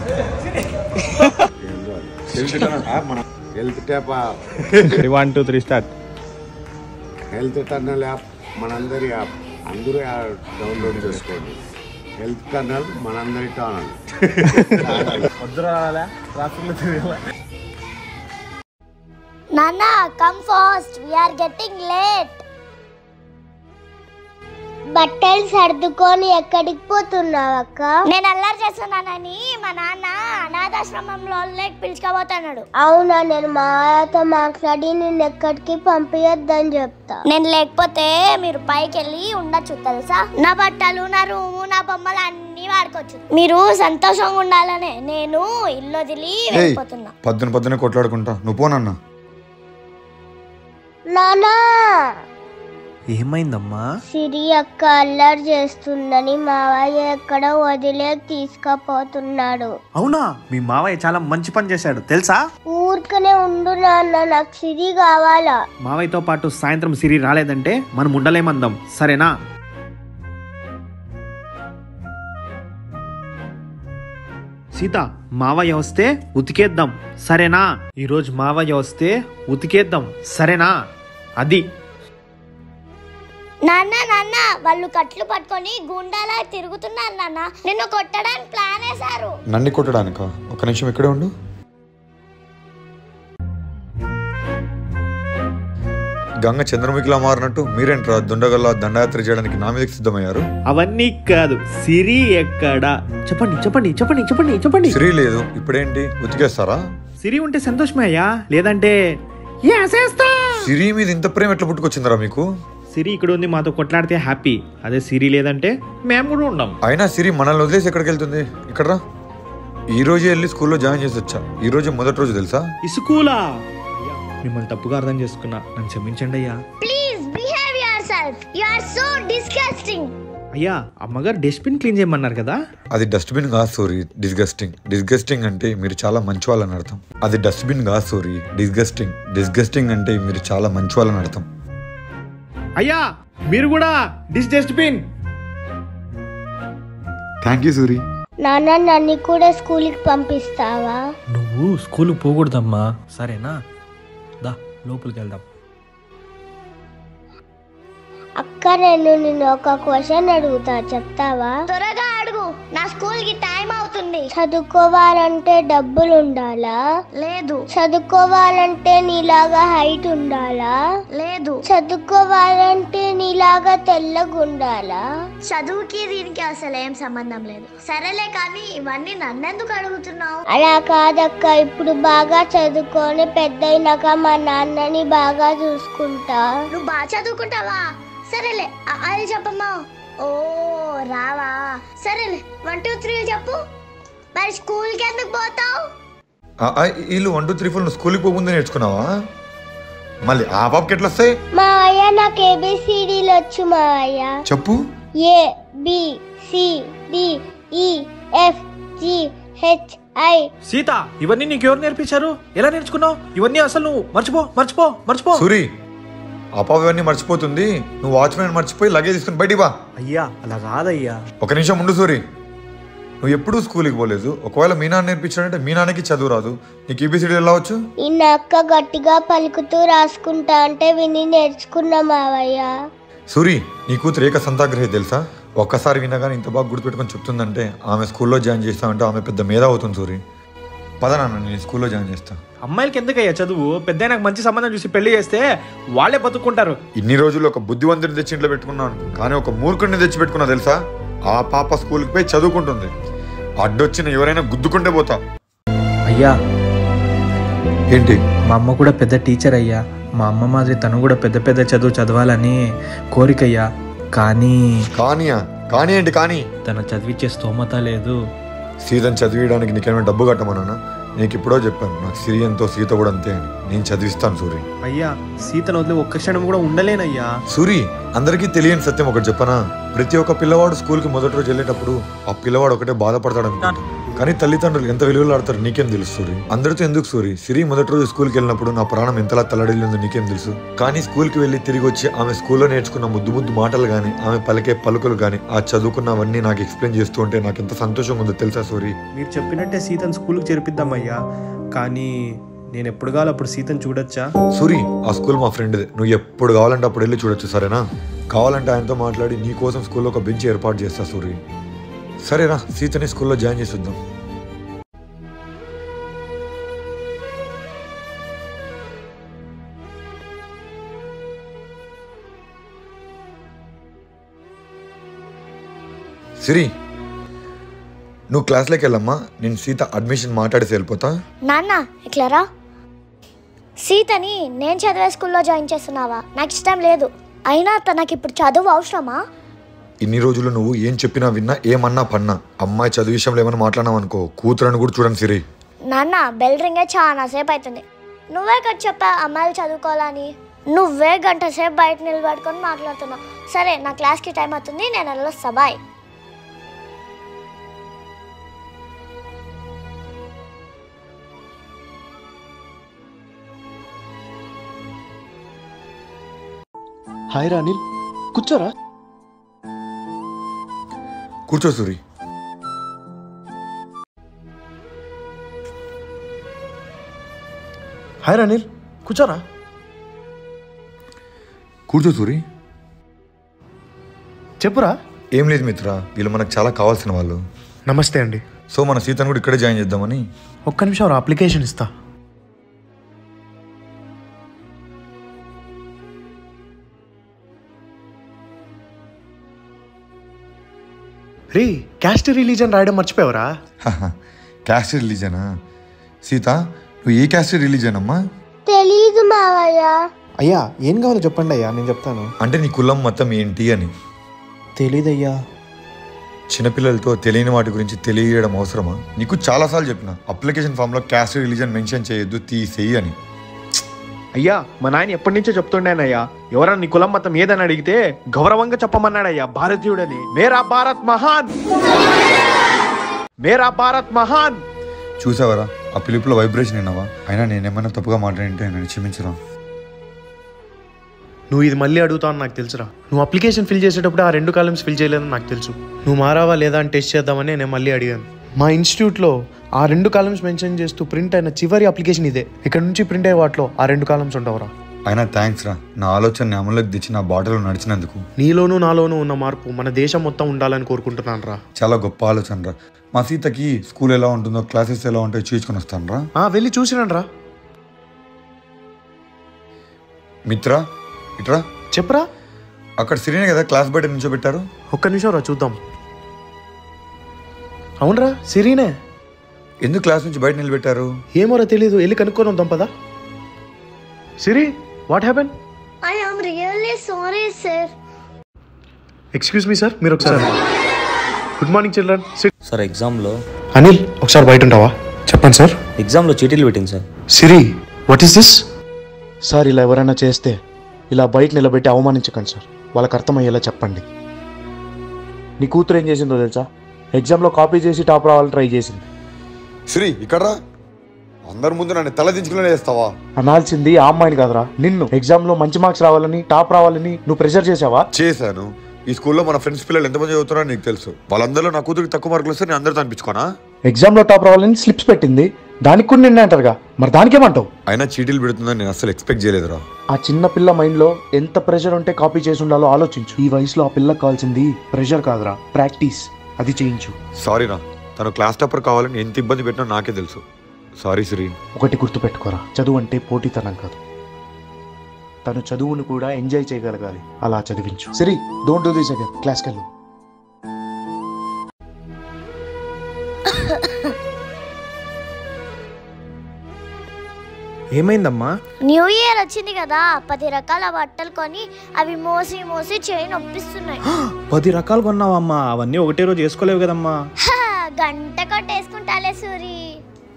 Health tap 1 2 3 start. హెల్త్ టర్నల్ యాప్ మనందరి యాప్, అందరూ డౌన్లోడ్ చేసుకోండి. హెల్త్ టర్నల్ మనందరి ఛానల్. నాన్న come fast, we are getting late. బట్టలు సర్దుకొని ఎక్కడికి పోతున్నావు అక్క? నేను అల్లరి చేస్తున్నానని మా నాన్న అనాథాశ్రమంలో పిలుచుకోబోతున్నాడు. అవునా, నేను మా ఆయనతో మాట్లాడి నేను ఎక్కడికి పంపించొద్దని చెప్తా. నేను లేకపోతే మీరు పైకి వెళ్ళి ఉండొచ్చు తెలుసా. నా బట్టలు, నా రూము, నా బొమ్మలు అన్ని వాడుకోవచ్చు. మీరు సంతోషంగా ఉండాలనే నేను ఇల్లు వదిలి వెళ్ళిపోతున్నా. పొద్దున కొట్లాడుకుంటా, నువ్వు పోనన్నా. నానా, ఏమైందమ్మా? సిరి అక్క అల్లరి చేస్తుందని మావయ్య ఎక్కడ వదిలే తీసుకుపోతున్నాడు. అవునా? మీ మావయ్య చాలా మంచి పని చేశాడు తెలుసా. ఊరికనే ఉండు నాన్న, నాకు సిరి కావాలా. మావయ్యతో పాటు సాయంత్రం సిరి రాలేదంటే మనం ఉండలేమందాం, సరేనా? సీత, మావయ్య వస్తే ఉతికేద్దాం సరేనా? ఈరోజు మావయ్య వస్తే ఉతికేద్దాం సరేనా? అది నాన్న నాన్న, వాళ్ళు కట్లు పట్టుకొని గుండాలా తిరుగుతున్నారు నాన్న. నిన్ను కొట్టడానికి ప్లాన్ వేశారు. నన్ను కొట్టడానికా? ఒక నిమిషం ఇక్కడే ఉండు. గంగ చంద్రముఖిలా మారినట్టు మీరేంట్రా దుండగల్లా దండయాత్ర చేయడానికి నా మీదకి సిద్ధమయ్యారు? అవన్నీ కాదు, సిరి ఎక్కడా? చెప్పండి చెప్పండి చెప్పండి చెప్పండి చెప్పండి. సిరి లేదు, ఇప్పుడేంటి ఉతికేస్తారా? సిరి ఉంటే సంతోషమే అయ్యా, లేదంటే సిరి మీద ఇంత ప్రేమ ఎట్లా పుట్టుకొచ్చిందిరా మీకు? సిరి ఇక్కడ ఉంది, మాతో కొట్లాడితే హ్యాపీ. అదే సిరి లేదంటే మేము కూడా ఉండం. అయినా సిరి మనల్ని వదిలేసి ఎక్కడికి వెళ్తుంది? ఇక్కడ రా, ఈ రోజే వెళ్ళి స్కూల్లో జాయిన్ చేసి వచ్చా. ఈ రోజు మొదటి రోజు తెలుసా? ఈ స్కూలా? మిమ్మల్ని తప్పుగా అర్థం చేసుకున్నా, నన్ను క్షమించండి అయ్యా. Please behave yourself, you are so disgusting. అయ్యా, అమ్మగారు డస్ట్బిన్ క్లీన్ చేయమన్నారు కదా. అది డస్ట్బిన్ కాదు సోరీ, డిస్గస్టింగ్. డిస్గస్టింగ్ అంటే మీరు చాలా మంచి వాళ్ళని అర్థం. అది డస్ట్బిన్ కాదు సోరీ, డిస్గస్టింగ్. డిస్గస్టింగ్ అంటే మీరు చాలా మంచి వాళ్ళని అర్థం. అయ్యా, మీరు కూడా డస్ట్బిన్. Thank you Suri. నాన్న, నన్ను కూడా స్కూల్కి పంపిస్తావా? నువ్వు స్కూల్కి పోకూడదమ్మా, సరేనా? దా లోపలికి వెళ్దాం. అక్క, నేను నిన్ను ఒక క్వశ్చన్ అడుగుతా, చెప్తావా? త్వరగా అడుగు, నా స్కూల్ కి టైం అవుతుంది. చదువుకోవాలంటే డబ్బులు ఉండాలా? లేదు. చదువుకోవాలంటే నీలాగా హైట్ ఉండాలా? లేదు. చదువుకోవాలంటే నీలాగా తెల్లగా ఉండాలా? చదువుకి దీనికి అసలు ఏం సంబంధం లేదు. సరేలే, కానీ ఇవన్నీ నన్నెందుకు అడుగుతున్నావు? అలా కాదక్క, ఇప్పుడు బాగా చదువుకొని పెద్దయినాక మా నాన్నని బాగా చూసుకుంటా. నువ్వు బాగా చదువుకుంటావా? సరేలే, అది చెప్పమ్మా. ఓ రావా? సరేలే, 1 2 3 చెప్పు. మరి స్కూల్కి ఎందుకు పోతావు? వీళ్ళు 1 2 3 4 స్కూల్కి పోకుండా నేర్చుకున్నావా? మళ్ళీ ఆ పాపకి ఎట్లా వస్తాయి? మా అయ్య నాకు ఏబిసిడీలు వచ్చు. మా అయ్య చెప్పు. ఏ బి సి డి ఈ F G H I. Sita, ఇవన్నీ నీకు ఎవరు నేర్పించారు? ఎలా నేర్చుకున్నావు ఇవన్నీ? అసలు నువ్వు మర్చిపో. సూరి, అపావన్నీ మర్చిపోతుంది. నువ్వు వాచ్మెన్ మర్చిపోయి లగేజ్ తీసుకుని బయటికి బా. అయ్యా అలా కాదయ్యా. ఒక నిమిషం ముందు సూరి, నువ్వు ఎప్పుడూ స్కూల్కి పోలేదు. ఒకవేళ మీ నాన్న నేర్పించాడంటే మీ నాన్నకి చదువు రాదు, నీకు ఈబీసీడీ ఎలా వచ్చు? నిన్న అక్క గట్టిగా పలుకుతూ రాసుకుంటా అంటే విని నేర్చుకున్నా మావయ్య. సూరి, నీ కూతురు ఏక సంతాగ్రహి తెలుసా? ఒక్కసారి వినగానే ఇంత బాగా గుర్తుపెట్టుకొని చెప్తుందంటే ఆమె స్కూల్లో జాయిన్ చేస్తామంటే ఆమె పెద్ద మీద అవుతుంది. సూరి పద నాన్న, నేను స్కూల్లో జాయిన్ చేస్తా. అమ్మాయిలకి ఎందుకయ్యా చదువు? పెద్ద నాకు మంచి సంబంధం చూసి పెళ్లి చేస్తే వాళ్ళే బతుక్కుంటారు. ఇన్ని రోజులు ఒక బుద్ధివంతుని తెచ్చి ఇంట్లో పెట్టుకున్నాను, కానీ ఒక మూర్ఖుడిని తెచ్చి పెట్టుకున్నా తెలుసా? ఆ పాప స్కూల్కి పోయి చదువుకుంటుంది. అడ్డొచ్చిన ఎవరైనా గుద్దుకుంటే పోతా. అయ్యా ఏంటి? మా అమ్మ కూడా పెద్ద టీచర్ అయ్యా. మా అమ్మ మాదిరి తను కూడా పెద్ద పెద్ద చదువు చదవాలని కోరికయ్యా. కానీ కానీ ఏంటి కానీ? తను చదివించే స్తోమత లేదు. సీతను చదివించడానికి నీకేమైనా డబ్బు కట్టమన్నా? నీకు ఇప్పుడో చెప్పాను, నాకు సిరి ఎంతో సీత కూడా అంతే అని. నేను చదివిస్తాను సూరి. అయ్యా సీతను వదిలి ఒక్క క్షణం కూడా ఉండలేనయ్యా. సూరి, అందరికీ తెలియని సత్యం ఒకటి చెప్పనా? ప్రతి ఒక్క పిల్లవాడు స్కూల్కి మొదటి రోజు వెళ్ళేటప్పుడు ఆ పిల్లవాడు ఒకటే బాధపడతాడు అనుకుంటా, కానీ తల్లిదండ్రులు ఎంత విలువలు ఆడతారు నీకేం తెలుసు సూరి? అందరితో ఎందుకు సూరి? సిరి మొదటి రోజు స్కూల్కి వెళ్ళినప్పుడు నా ప్రాణం ఎంతలా తల్లడిల్లిందో నీకేం తెలుసు? కానీ స్కూల్కి వెళ్ళి తిరిగి వచ్చి ఆమె స్కూల్లో నేర్చుకున్న ముద్దు ముద్దు మాటలు కానీ ఆమె పలికే పలుకులు కానీ ఆ చదువుకున్నవన్నీ నాకు ఎక్స్ప్లెయిన్ చేస్తూ ఉంటే నాకు ఎంత సంతోషంగా ఉందో తెలుసా సూరి? మీరు చెప్పినట్టే సీతను స్కూల్కి చేర్పిద్దామయ్యా, కానీ నేను ఎప్పుడు కావాలి అప్పుడు సీతను చూడొచ్చా? సూరి, ఆ స్కూల్ మా ఫ్రెండ్ది, నువ్వు ఎప్పుడు కావాలంటే అప్పుడు వెళ్ళి చూడొచ్చు, సరేనా? కావాలంటే ఆయనతో మాట్లాడి నీ కోసం స్కూల్లో ఒక బెంచ్ ఏర్పాటు చేస్తా సూరి. సరేనా, సీతని స్కూల్లో జాయిన్ చేసిద్దాం. సిరి, నువ్వు క్లాస్లోకి వెళ్ళమ్మా, నేను సీత అడ్మిషన్ మాట్లాడేసి వెళ్ళిపోతా. నాన్న ఇట్లారా, సీతని నేను చదివే స్కూల్లో జాయిన్ చేస్తున్నావా? నాకు ఇష్టం లేదు. అయినా తనకి ఇప్పుడు చదువు అవసరమా? ఇన్ని రోజులు నువ్వు ఏం చెప్పినా విన్నా, ఏమన్నా పన్నా, అమ్మాయి చదువు విషయంలో ఏమన్నా మాట్లాడినావు అనుకో, కూతురని కూడా చూడండి సిరి. నాన్న బెల్ రింగే చాలా సేపు అవుతుంది. నువ్వే కదా చెప్పా అమ్మాయిలు చదువుకోవాలని. నువ్వే గంట సేపు బయట నిలబడుకొని మాట్లాడుతున్నావు. సరే, నా క్లాస్కి టైం అవుతుంది, నేను వెళ్ళొస్తా. బాయ్. హాయ్ రా అనిల్, కూర్చోరా. కూర్చో సూరి. హాయ్ రా అనిల్, కూర్చోరా. కూర్చో సూరి. చెప్పురా. ఏం లేదు మిత్ర, వీళ్ళు మనకు చాలా కావాల్సిన వాళ్ళు. నమస్తే అండి. సో మన సీతను కూడా ఇక్కడే జాయిన్ చేద్దామని. ఒక్క నిమిషం అప్లికేషన్ ఇస్తా. రే, క్యాస్ట్ రిలీజన్ రాయడం మర్చిపోయావరా? క్యాస్ట్ రిలీజనా? సీత, నువ్వు ఏ క్యాస్ట్ రిలీజన్ అమ్మా? తెలీదు మావయ్య. అయ్యా ఏం కావాలో చెప్పండి అయ్యా, నేను చెప్తాను. అంటే నీ కులం మొత్తం ఏంటి అని. తెలీదయ్యా. చిన్నపిల్లలతో తెలియని వాటి గురించి తెలియడం అవసరమా? నీకు చాలాసార్లు చెప్పిన అప్లికేషన్ ఫామ్లో క్యాస్ట్ రిలీజన్ మెన్షన్ చేయొద్దు, తీసేయి అని. అయ్యా మా నాయన ఎప్పటి నుంచో చెప్తుండేనయ్యా, ఎవరన్నా నీ కులం మతం ఏదని అడిగితే గౌరవంగా చెప్పమన్నాడయ్యా, భారతీయుడని. మేరా భారత్ మహాన్, మేరా భారత్ మహాన్. చూసావరా, ఆ పిలుపులో వైబ్రేషన్ విన్నావా? అయినా నేనేమైనా తప్పుగా మాట్లాడింటే నన్ను క్షమించరా. నువ్వు ఇది మళ్ళీ అడుగుతావు అని నాకు తెలుసురా. నువ్వు అప్లికేషన్ ఫిల్ చేసేటప్పుడు ఆ 2 కాలమ్స్ ఫిల్ చేయలేదని నాకు తెలుసు. నువ్వు మారావా లేదా అని టెస్ట్ చేద్దామని నేను మళ్ళీ అడిగాను. మా ఇన్స్టిట్యూట్లో ఆ 2 కాలమ్స్ మెన్షన్ చేస్తూ ప్రింట్ అయిన చివరి అప్లికేషన్ ఇదే. ఇక్కడ నుంచి ప్రింట్ అయ్యే వాటిలో ఆ 2 కాలమ్స్ ఉండవురా. అయినా థ్యాంక్స్ రా, నా ఆలోచనని అమలులోకి తెచ్చి నా బాటలో నడిచినందుకు. నీలోనూ నాలోనూ ఉన్న మార్పు మన దేశం మొత్తం ఉండాలని కోరుకుంటున్నాను రా. చాలా గొప్ప ఆలోచన రా. మా సీతకి స్కూల్ ఎలా ఉంటుందో, క్లాసెస్ ఎలా ఉంటాయో చూసుకొని వస్తాను రా. వెళ్ళి చూసినాను రా. మిత్ర, ఇట్రా. చెప్పరా. అక్కడ సిరినే కదా క్లాస్ బయట నిల్చోబెట్టారు? ఒక్క నిమిషం రా, చూద్దాం. అవునరా, సిరీనే. ఎందుకు క్లాస్ నుంచి బయట నిలబెట్టారు? ఏమోరా తెలీదు, వెళ్ళి కనుక్కొని వద్దాం పదా. Siri, what happen? I am really sorry sir. Excuse me sir, మీరు ఒకసారి. Good morning children. సార్ ఎగ్జామ్లో అనిల్ ఒకసారి బయట ఉంటావా? చెప్పండి సార్. ఎగ్జామ్లో చీటీలు పెట్టింది sir. Siri, what is this? Sir ఇలా ఎవరైనా చేస్తే ఇలా బయట నిలబెట్టి అవమానించకండి సార్, వాళ్ళకి అర్థమయ్యేలా చెప్పండి. నీ కూతురు ఏం చేసిందో తెలుసా? ఎగ్జామ్లో కాపీ చేసి టాప్ రావాలని ట్రై చేసింది. సిరి, ఇక్కడ అందరి ముందు నన్ను తల దించుకునే చేస్తావా? అనాల్సింది ఆ అమ్మాయిని కాదురా, నిన్ను. ఎగ్జామ్ లో మంచి మార్క్స్ రావాలని, టాప్ రావాలని నువ్వు ప్రెషర్ చేసావా? చేశాను. ఈ స్కూల్లో మన ఫ్రెండ్స్ పిల్లలు ఎంతమంది చదువుతున్నారో నీకు తెలుసు. వాళ్ళందరిలో నా కూతురికి తక్కువ మార్కులు వస్తే నేను అందరితో అనిపించుకోనా? ఎగ్జామ్ లో టాప్ రావాలని స్లిప్స్ పెట్టింది, దానికి కూడా నిన్నే అంటారుగా, మరి దానికేమంటావు? అయినా చీటీలు పెడుతుందని నేను అసలు ఎక్స్పెక్ట్ చేయలేదురా. ఆ చిన్న పిల్ల మైండ్ లో ఎంత ప్రెషర్ ఉంటే కాపీ చేసి ఉండాలో ఆలోచించు. ఈ వయసులో ఆ పిల్లకి కావాల్సింది ప్రెషర్ కాదురా, ప్రాక్టీస్. అది చేయించు. సారీరా, తను క్లాస్ టాపర్ కావాలని ఎంత ఇబ్బంది పెట్టినా నాకే తెలుసు. సారీ శ్రీ. ఒకటి గుర్తుపెట్టుకోరా, చదువు అంటే పోటీతనం కాదు. తను చదువును కూడా ఎంజాయ్ చేయగలగాలి, అలా చదివించు. సరే, డోంట్ డూ దిస్ అగైన్. క్లాస్కి వెళ్ళు. ఏమైందమ్మా? న్యూ ఇయర్ వచ్చింది కదా, 10 రకాల బట్టలు కొని అవి మోసి మోసి చేయి నొప్పిస్తున్నాయి. 10 రకాలు కొన్నావమ్మా? అవన్నీ ఒకటే రోజు వేసుకోలేవు కదమ్మా. గంట కొట్టేసుకుంటాలే సూరి.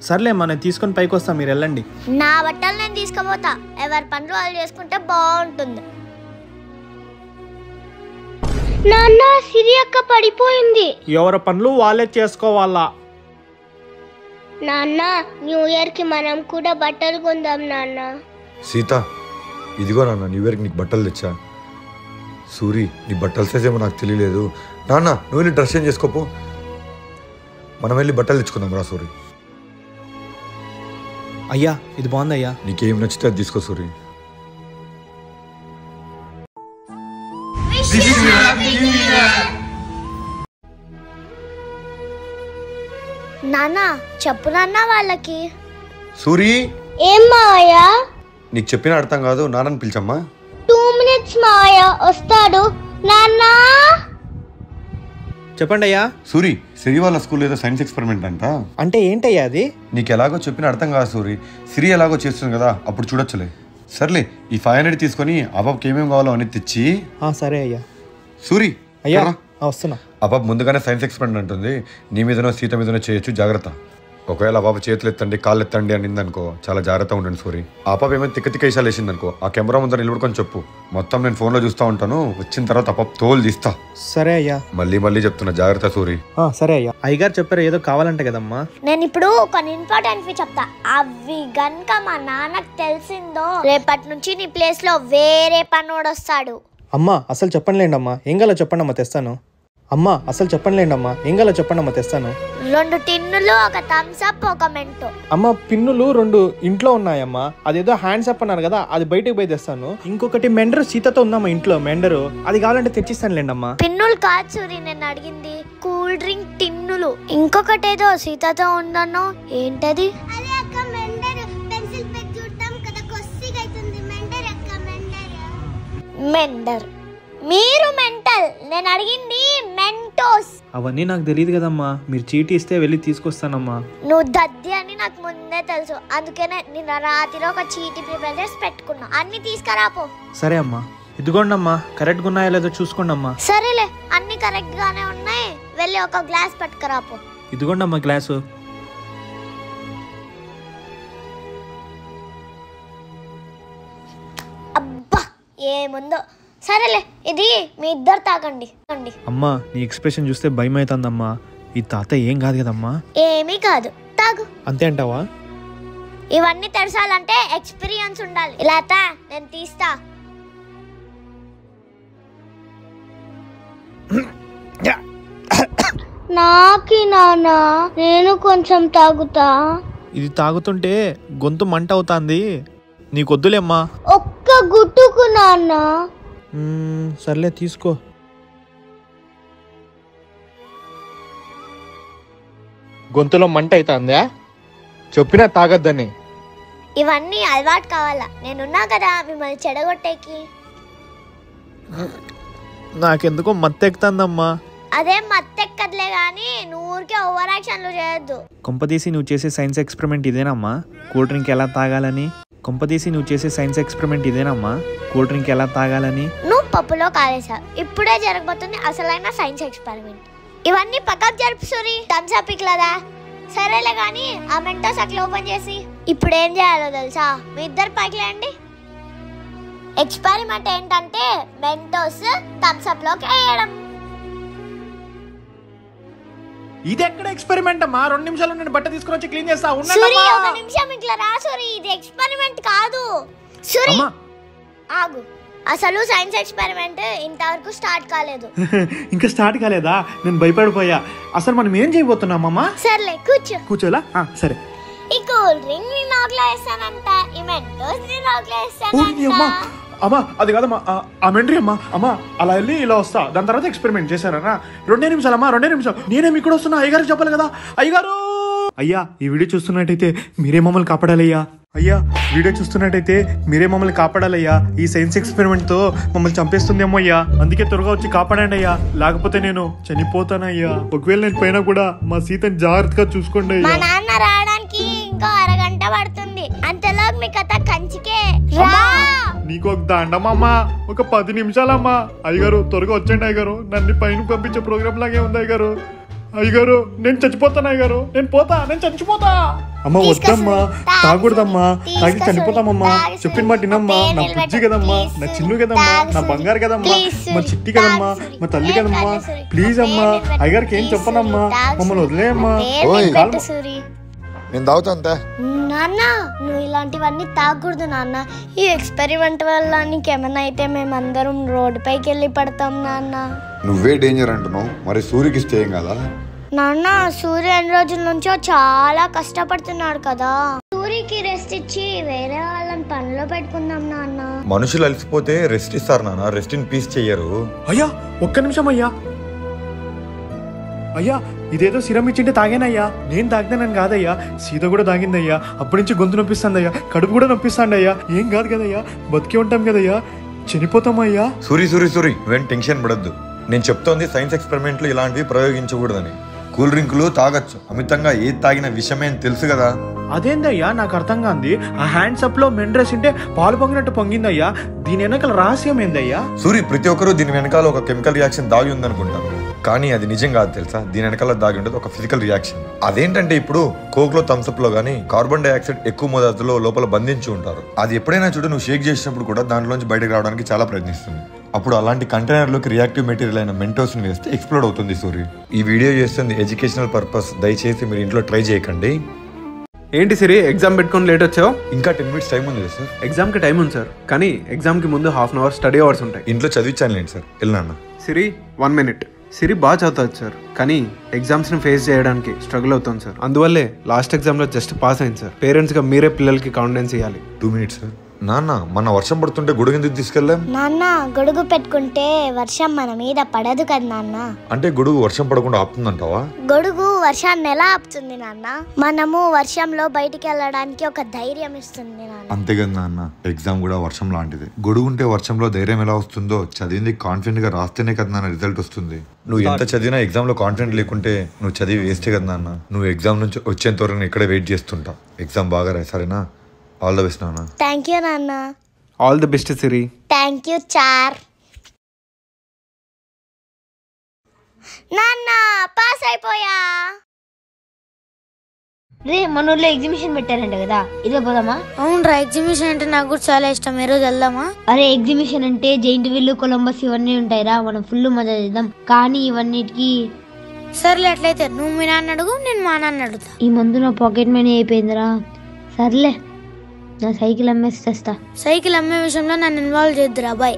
సర్లేమ్మా, నేను తీసుకొని పైకి వస్తా, మీరు వెళ్ళండి. నా బట్టలు నేను తీసుకుపోతా, ఎవరి పనులు వాళ్ళు చేసుకుంటే బాగుంటుంది. నాన్న, సిరి అక్క పడిపోయింది. ఎవరి పనులు వాళ్ళే చేసుకోవాలా? నాన్న, న్యూ ఇయర్ కి మనం కూడా బట్టలు కొందాం నాన్న. సీత, ఇదిగో నాన్న, న్యూ ఇయర్కి నీకు బట్టలు తెచ్చా. సూరి, నీ బట్టలు సైజ్ ఏమో నాకు తెలియలేదు. నాన్న, నువ్వు వెళ్ళి డ్రెస్ చేంజ్ చేసుకోపో, మనం వెళ్ళి బట్టలు తెచ్చుకుందాం రా సూరి. అయ్యా, ఇది బాగుందయ్యా. నీకేం నచ్చితే అది తీసుకో సూరి. నాన్న, చెప్పు నాన్న వాళ్ళకి. సూరి, ఏం మావయ్య? నీకు చెప్పిన అర్థం కాదు, నాన్నని పిలిచమ్మా. 2 minutes మావయ్య, వస్తాడు. నాన్న, చెప్పండి అయ్యా. సూరి, సిరి వాళ్ళ స్కూల్ ఏదో సైన్స్ ఎక్స్పెరిమెంట్ అంట. అంటే ఏంటయ్యా అది? నీకు ఎలాగో చెప్పిన అర్థం కాదు సూరి. సిరి ఎలాగో చేస్తుంది కదా, అప్పుడు చూడొచ్చులే. సర్లే, ఈ 500 తీసుకొని అబాబ్కి ఏమేమి కావాలో అని తెచ్చి. సరే అయ్యా. సూరి, అయ్యా వస్తున్నా. అబాబ్ ముందుగానే సైన్స్ ఎక్స్పెరిమెంట్ అంటుంది, నీ మీదనో సీత మీదనో చేయొచ్చు, జాగ్రత్త. ఒకవేళ అబాబు చేతులు ఎత్తండి, కాళ్ళు ఎత్తండి అనింది అనుకో, చాలా జాగ్రత్తగా ఉండండి సూరి. ఆ పాప ఏమైనా తిక్క వేసాలు వేసింది అనుకో, ఆ కెమెరా ముందర నిలబడుకొని చెప్పు. మొత్తం నేను ఫోన్లో చూస్తూ ఉంటాను, వచ్చిన తర్వాత ఆ పాప తోలు తీస్తా. సరే అయ్యా. మళ్ళీ చెప్తున్నా, జాగ్రత్త సూరి. సరే అయ్యా. అయ్యగారు చెప్పారు ఏదో కావాలంటే కదమ్మా. నేను ఇప్పుడు కొన్ని ఇంపార్టెంట్ చెప్తా, అవి గనుక మా నాన్నకు తెలిసిందో, రేపటి నుంచి నీ ప్లేస్ లో వేరే పనోడు వస్తాడు. అమ్మా అసలు చెప్పండిలేండి అమ్మా, ఏం కాలో చెప్పండి అమ్మా, తెస్తాను. అమ్మా అసలు చెప్పండిలేండి అమ్మా, ఏం కాలో చెప్పండి అమ్మా, తెస్తాను. 2 టిన్నులు, ఒక థమ్స్ అప్, ఒక మెంటో. అమ్మ, పిన్నులు 2 ఇంట్లో ఉన్నాయమ్మా. అదేదో హ్యాండ్స్ అప్ అన్నారు కదా, అది బయటకు పోయి తెస్తాను. ఇంకొకటి మెండర్ సీతతో ఉందమ్మా ఇంట్లో, మెండరు. అది కావాలంటే తెచ్చిస్తానులేండి అమ్మా. పిన్నులు కాదు సూరి నేను అడిగింది, కూల్ డ్రింక్ టిన్నులు. ఇంకొకటి ఏదో సీతతో ఉందన్నో, ఏంటది? మెండర్. మీరు మెంటల్, నేను అడిగింది మెంటోస్. అవన్నీ నాకు తెలియదు కదమ్మా, మీరు చీటీ ఇస్తే వెళ్ళి తీసుకొస్తానమ్మా. నువ్వు దద్ది అని నాకు ముందే తెలుసు, అందుకనే నిన్న రాత్రి ఒక చీటీ ప్రిపేర్ చేసి పెట్టుకున్నా. అన్ని తీసుకురాపో. సరే అమ్మా, ఇదిగోండి అమ్మా, కరెక్ట్గా ఉన్నాయో లేదో చూసుకోండి అమ్మా. సరేలే, అన్ని కరెక్ట్ గానే ఉన్నాయి, వెళ్ళి ఒక గ్లాస్ పట్టుకురాపో. ఇదిగోండి అమ్మా గ్లాసు. అబ్బా ఏముందో. సరేలే, ఇది మీ ఇద్దరు తాగండి. అమ్మా, నీ ఎక్స్ప్రెషన్ చూస్తే భయం అవుతుందమ్మా. ఈ తాత ఏం కాదు కదమ్మా. ఏమీ కాదు, తాగు. అంతే అంటావా? ఇవన్నీ తెరచాలంటే ఎక్స్పీరియన్స్ ఉండాలి. ఇలా నేను తీస్తా. నాకి నాన్న, నేను కొంచెం తాగుతా. ఇది తాగుతుంటే గొంతు మంట అవుతాంది, నీకొద్దులేమ్మా. ఒక్క గుట్టుకు నాన్న. సర్లే తీసుకో. గొంతులో మంట అవుతుందా? చెప్పినా తాగద్దని. ఇవన్నీ అలవాటు కావాలా, నేనున్నా కదా మిమ్మల్ని చెడగొట్టేకి. నాకెందుకో మత్తెక్కుతుందమ్మా. అదేం మత్తెక్కదులే గాని, నువ్వు ఊరికే ఓవర్ యాక్షన్లు చేయొద్దు. కొంపదీసి నువ్వు చేసే సైన్స్ ఎక్స్పెరిమెంట్ ఇదేనమ్మా, కూల్ డ్రింక్ ఎలా తాగాలని? కొంపదీసి నువ్వు చేసే సైన్స్ ఎక్స్పెరిమెంట్ ఇదేనమ్మా, కూల్ డ్రింక్ ఎలా తాగాలని? నువ్వు పప్పులో కాలేసావు, ఇప్పుడే జరగబోతుంది అసలైన సైన్స్ ఎక్స్పెరిమెంట్. ఇవన్నీ పక్కకు జరుపు సూరి, థమ్స్ అప్ ఇట్లదా. సరేలే గాని ఆ మెంటోస్ అట్లా ఓపెన్ చేసి ఇప్పుడు ఏం చేయాలో తెలుసా? మీ ఇద్దరు పైకి లేండి. ఎక్స్పెరిమెంట్ ఏంటంటే మెంటోస్ థమ్స్ అప్ లోకి వేయడం. ఇది ఎక్కడ ఎక్స్పెరిమెంట్ అమ్మా? 2 నిమిషాలు నేను బట్ట తీసుకుని వచ్చి క్లీన్ చేస్తా. సూరి ఒక నిమిషం ఇట్లా రా సూరి, ఇది ఎక్స్పెరిమెంట్ కాదు. సూరి ఆగు, అసలు సైన్స్ ఎక్స్పెరిమెంట్ ఇంతవరకు స్టార్ట్ కాలేదు. ఇంకా స్టార్ట్ కాలేదా? నేను భయపడిపోయా. అసలు మనం ఏం చేయబోతున్నామమ్మా? సర్లే కూర్చోలా? సరే. ఈ కూల్ డ్రింక్ ని నోట్లో వేస్తానంట, ఈ మెంటోస్ ని నోట్లో వేస్తానంట. అమ్మా అది కాదమ్మా, ఆ మెంట్రీ అమ్మా అలా వెళ్ళి ఇలా వస్తా. దాని తర్వాత ఎక్స్పెరిమెంట్ చేశారన్నా. 2 నిమిషాలమ్మా, 2 నిమిషాలు. నేనేమి ఇక్కడ వస్తున్నా? అయ్యగారు చెప్పాలి కదా. అయ్యగారు, అయ్యా ఈ వీడియో చూస్తున్నట్టయితే మీరే మమ్మల్ని కాపాడాలయ్యా. అయ్యా వీడియో చూస్తున్నట్టయితే మీరే మమ్మల్ని కాపాడాలయ్యా. ఈ సైన్స్ ఎక్స్పెరిమెంట్ తో మమ్మల్ని చంపేస్తుందేమో అయ్యా. అందుకే త్వరగా వచ్చి కాపాడండి అయ్యా, లేకపోతే నేను చనిపోతానయ్యా. ఒకవేళ నేను పోయినా కూడా మా సీతని జాగ్రత్తగా చూసుకోండి అయ్యా. మా నాన్న రావడానికి ఇంకో అరగంట పడుతుంది, అంతలో మీ కథ కంచికే. నీకు ఒక దండమమ్మా, ఒక 10 నిమిషాలమ్మా. అయ్యగారు త్వరగా వచ్చండి అయ్యగారు, నన్ను పైన పంపించే ప్రోగ్రామ్ లాగే ఉంది అయ్యగారు. అయ్యగారు నేను చచ్చిపోతాను అయ్యగారు, నేను చచ్చిపోతా. అమ్మ వద్దమ్మా, తాగకూడదమ్మా, తాగి చనిపోతామమ్మా. చెప్పిన మాట వినమ్మా. నా బుజ్జి కదమ్మా, నా చిన్ను కదమ్మా, నా బంగారు కదమ్మా, మా చిట్టి కదమ్మా, మా తల్లి కదమ్మా. ప్లీజ్ అమ్మా, అయ్యగారికి ఏం చెప్పనమ్మా, మమ్మల్ని వదిలేయమ్మా. నేను తాగుతా అంతే. నాన్న నువ్వు ఇలాంటివన్నీ తాగకూడదు నాన్న. ఈ ఎక్స్పెరిమెంట్ వల్ల నీకేమైనా అయితే మేమందరం రోడ్డు పైకి వెళ్ళి పడతాం నాన్న. నువ్వే డేంజర్ అంటున్నావు, మరి సూర్యకి ఇస్తే ఏం కదా నాన్న? సూర్య 2 రోజుల నుంచో చాలా కష్టపడుతున్నాడు కదా. సూర్యకి రెస్ట్ ఇచ్చి వేరే వాళ్ళని పనిలో పెట్టుకుందాం నాన్న. మనుషులు అలసిపోతే రెస్ట్ ఇస్తారు నాన్న, రెస్ట్ ఇన్ పీస్ చెయ్యరు. అయ్యా 1 నిమిషం అయ్యా. అయ్యా ఇదేదో సిరం ఇచ్చింటే తాగానయ్యా. నేను తాగినానని కాదయ్యా, సీత కూడా తాగిందయ్యా. అప్పటి నుంచి గొంతు నొప్పిస్తుందయ్యా, కడుపు కూడా నొప్పిస్తాండయ్యా. ఏం కాదు కదయ్యా, బతికే ఉంటాం కదయ్యా, చనిపోతామయ్యా. సూరి నువ్వేం టెన్షన్ పడద్దు. నేను చెప్తోంది సైన్స్ ఎక్స్పెరిమెంట్లు ఇలాంటివి ప్రయోగించకూడదని. కూల్ డ్రింకులు తాగొచ్చు, అమితంగా ఏది తాగిన విషయమే అని తెలుసు కదా. అదేందయ్యా నాకు అర్థం కాంది. ఆ హ్యాండ్స్ అప్ లో మెండ్రెస్ ఉంటే పాలు పొంగినట్టు పొంగిందయ్యా. దీని వెనకాల రహస్యం ఏందయ్యా? సూరి ప్రతి ఒక్కరూ దీని వెనకాల ఒక కెమికల్ రియాక్షన్ దాగి ఉందనుకుంటారు, కానీ అది నిజం కాదు తెలుసా. దీని వెనకాల దాగి ఉండదు ఒక ఫిజికల్ రియాక్షన్. అదేంటంటే ఇప్పుడు కోక్ లో, థమ్స్అప్ లో గానీ కార్బన్ డైఆక్సైడ్ ఎక్కువ మోతాదులో లోపల బంధించి ఉంటారు. అది ఎప్పుడైనా చూడు నువ్వు షేక్ చేసినప్పుడు కూడా దాంట్లోంచి బయటకు రావడానికి చాలా ప్రయత్నిస్తుంది. అప్పుడు అలాంటి కంటైనర్లోకి రియాక్టివ్ మెటీరియల్ అయిన మెంటోస్ ని వేస్తే ఎక్స్ప్లోడ్ అవుతుంది. సూరి ఈ వీడియో చేస్తుంది ఎడ్యుకేషనల్ పర్పస్, దయచేసి మీరు ఇంట్లో ట్రై చేయకండి. ఏంటి సిరి ఎగ్జామ్ పెట్టుకొని లేట్ వచ్చావు? ఇంకా 10 minutes టైం ఉంది సార్. ఎగ్జామ్కి టైం ఉంది సార్, కానీ ఎగ్జామ్కి ముందు 1/2 hour స్టడీ అవర్స్ ఉంటాయి. ఇంట్లో చదివించాను సార్, వెళ్ళినా. సిరి 1 minute. సిరి బాగా చదువుతుంది సార్, కానీ ఎగ్జామ్స్ని ఫేస్ చేయడానికి స్ట్రగుల్ అవుతుంది సార్. అందువల్లే లాస్ట్ ఎగ్జామ్లో జస్ట్ పాస్ అయింది సార్. పేరెంట్స్గా మీరే పిల్లలకి కాన్ఫిడెన్స్ ఇవ్వాలి. 2 minutes సార్. నాన్న మన వర్షం పడుతుంటే గొడుగు ఎందుకు తీసుకెళ్ళాం? నాన్న గొడుగు పెట్టుకుంటే వర్షం మన మీద పడదు కదా నాన్న. అంటే గొడుగు వర్షం పడకుండా ఆపుతుందంటావా? గొడుగు వర్షాన్ని ఎలా ఆపుతుంది నాన్న? మనము వర్షంలో బయటికి వెళ్ళడానికి ఒక ధైర్యం ఇస్తుంది నాన్న. అంతే కదా నాన్న, ఎగ్జామ్ కూడా వర్షం లాంటిది. గొడుగు ఉంటే వర్షంలో ధైర్యం ఎలా వస్తుందో, చదివింది కాన్ఫిడెంట్ గా రాస్తేనే కదా నాన్న రిజల్ట్ వస్తుంది. నువ్వు ఎంత చదివినా ఎగ్జామ్ లో కాన్ఫిడెంట్ లేకుంటే నువ్వు చదివి వేస్టే కదా నాన్న. నువ్వు ఎగ్జామ్ నుంచి వచ్చేంత వరకు నేను ఇక్కడే వెయిట్ చేస్తుంటా. ఎగ్జామ్ బాగా రాయి సరేనా? ఆల్ ద బెస్ట్ నాన్న. థ్యాంక్ యూ నాన్న. All the best Siri. Thank you చార్. నాన్న పాస్ అయిపోయా. రే మన ఊర్లో ఎగ్జిబిషన్ పెట్టారంట కదా, ఇదే పోదామా? అవునరా, ఎగ్జిబిషన్ అంటే నాకు కూడా చాలా ఇష్టం. ఈ రోజు వెళ్దామా? అరే ఎగ్జిబిషన్ అంటే జైంట్ వీల్, కొలంబస్ ఇవన్నీ ఉంటాయిరా, మనం ఫుల్ మజా చేద్దాం. కానీ ఇవన్నిటికి సర్లే, అట్లయితే నువ్వు మీ నాన్న అడుగు, నేను మా నాన్న అడుగుతా. ఈ మందు నా పాకెట్ మనీ అయిపోయిందిరా. సర్లే నా సైకిల్ అమ్మేసి తెస్తా. సైకిల్ అమ్మే విషయంలో నన్ను ఇన్వాల్వ్ చేద్దురా బాయ్.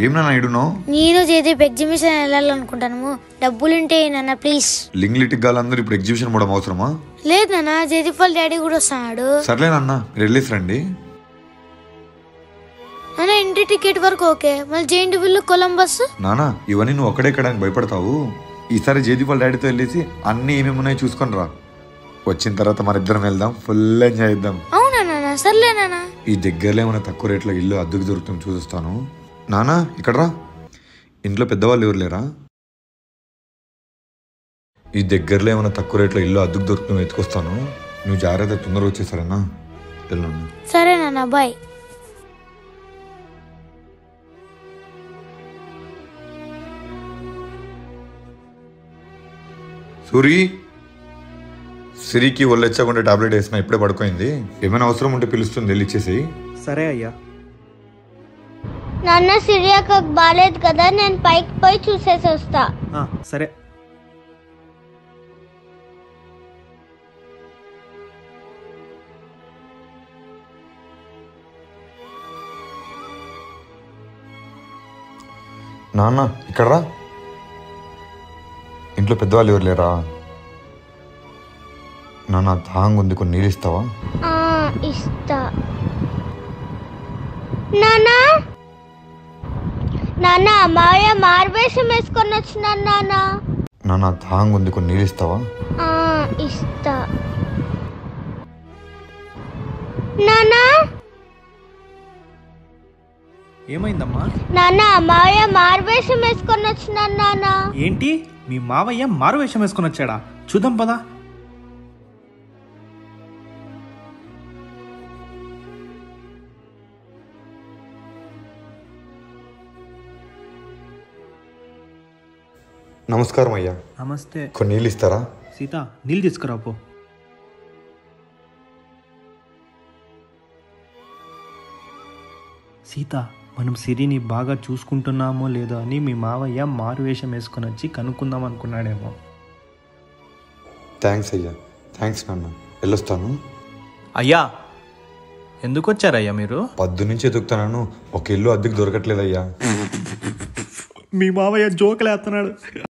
ఏం నాన్న ఇడున్నావు? నేను జయదీప్ ఎగ్జిబిషన్ వెళ్ళాలనుకుంటాను, డబ్బులుంటే నాన్న ప్లీజ్. లింగ్ లిటిక్ గాలందరూ ఇప్పుడు ఎగ్జిబిషన్ పోవడం అవసరమా? లేదు నాన్న, జయదీప్ వాళ్ళ డాడీ కూడా వస్తున్నాడు. సర్లే నాన్న మీరు వెళ్ళేసి రండి. నాన్న ఇంటి టికెట్ వరకు ఓకే, మళ్ళీ జైంట్ వీల్, కొలంబస్. నాన్న ఇవన్నీ నువ్వు ఒక్కడే ఎక్కడానికి భయపడతావు. ఈసారి జయదీప్ వాళ్ళ డాడీతో వెళ్ళేసి అన్ని ఏమేమి ఉన్నాయో చూసుకొని రా. వచ్చిన తర్వాత మన ఇద్దరం వెళ్దాం, ఫుల్ ఎంజాయ్ చేద్దాం. అవునా నాన్న? సర్లే నాన్న. ఈ దగ్గరలో ఏమైనా తక్కువ రేట్లో ఇల్లు అద్దెకు దొరుకుతుంది చూస్తాను. నానా ఇక్కడ రా. ఇంట్లో పెద్దవాళ్ళు ఎవరు లేరా? ఈ దగ్గరలో ఏమైనా తక్కువ రేట్లో ఇల్లు అద్దెకు దొరుకుతుంది ఎత్తుకొస్తాను. నువ్వు జాగ్రత్త, తొందరగా వచ్చేసారేనా? వెళ్ళండి. సరే నాన్న బాయ్. సూరి, సిరికి ఒళ్ళెచ్చకుండా టాబ్లెట్ వేసిన, ఇప్పుడే పడుకోయింది. ఏమైనా అవసరం ఉంటే పిలుస్తుంది, వెళ్ళి ఇచ్చేసి. సరే అయ్యా. నాన్న సిరియాకు బాలేదు కదా, నేను పైకి పోయి చూసేసి వస్తా. సరే. నాన్న ఇక్కడ రా. ఇంట్లో పెద్దవాళ్ళు ఎవరు లేరా? నాన్న దాహంగా ఉంది, కొన్ని నీళ్ళు ఇస్తావా? ఇస్తా. నానా నాన్న మావయ్య మారువేషం వేసుకొని వచ్చినాను నాన్న. నాన్న దాహంగా ఉంది, కొన్ని నీళ్ళు ఇస్తావా? ఇస్తా. నానా ఏమైందమ్మా? నాన్న మావయ్య మారువేషం వేసుకొని వచ్చినాను నాన్న. ఏంటి మీ మావయ్య మారువేషం వేసుకొని వచ్చాడా? చూద్దాం పదా. నమస్కారం అయ్యా. నమస్తే. కొన్ని నీళ్ళు ఇస్తారా? సీత నీళ్ళు తీసుకురాపో. సీత, మనం సిరిని బాగా చూసుకుంటున్నామో లేదో అని మీ మావయ్య మారువేషం వేసుకొని వచ్చి కనుక్కుందాం అనుకున్నాడేమో. థ్యాంక్స్ అయ్యా. థ్యాంక్స్ నాన్న, వెళ్ళొస్తాను. అయ్యా ఎందుకు వచ్చారయ్యా మీరు? పద్దు నుంచి ఎదుగుతున్నాను, ఒక ఇల్లు అద్దెకు దొరకట్లేదయ్యా. మీ మావయ్య జోకులేస్తున్నాడు.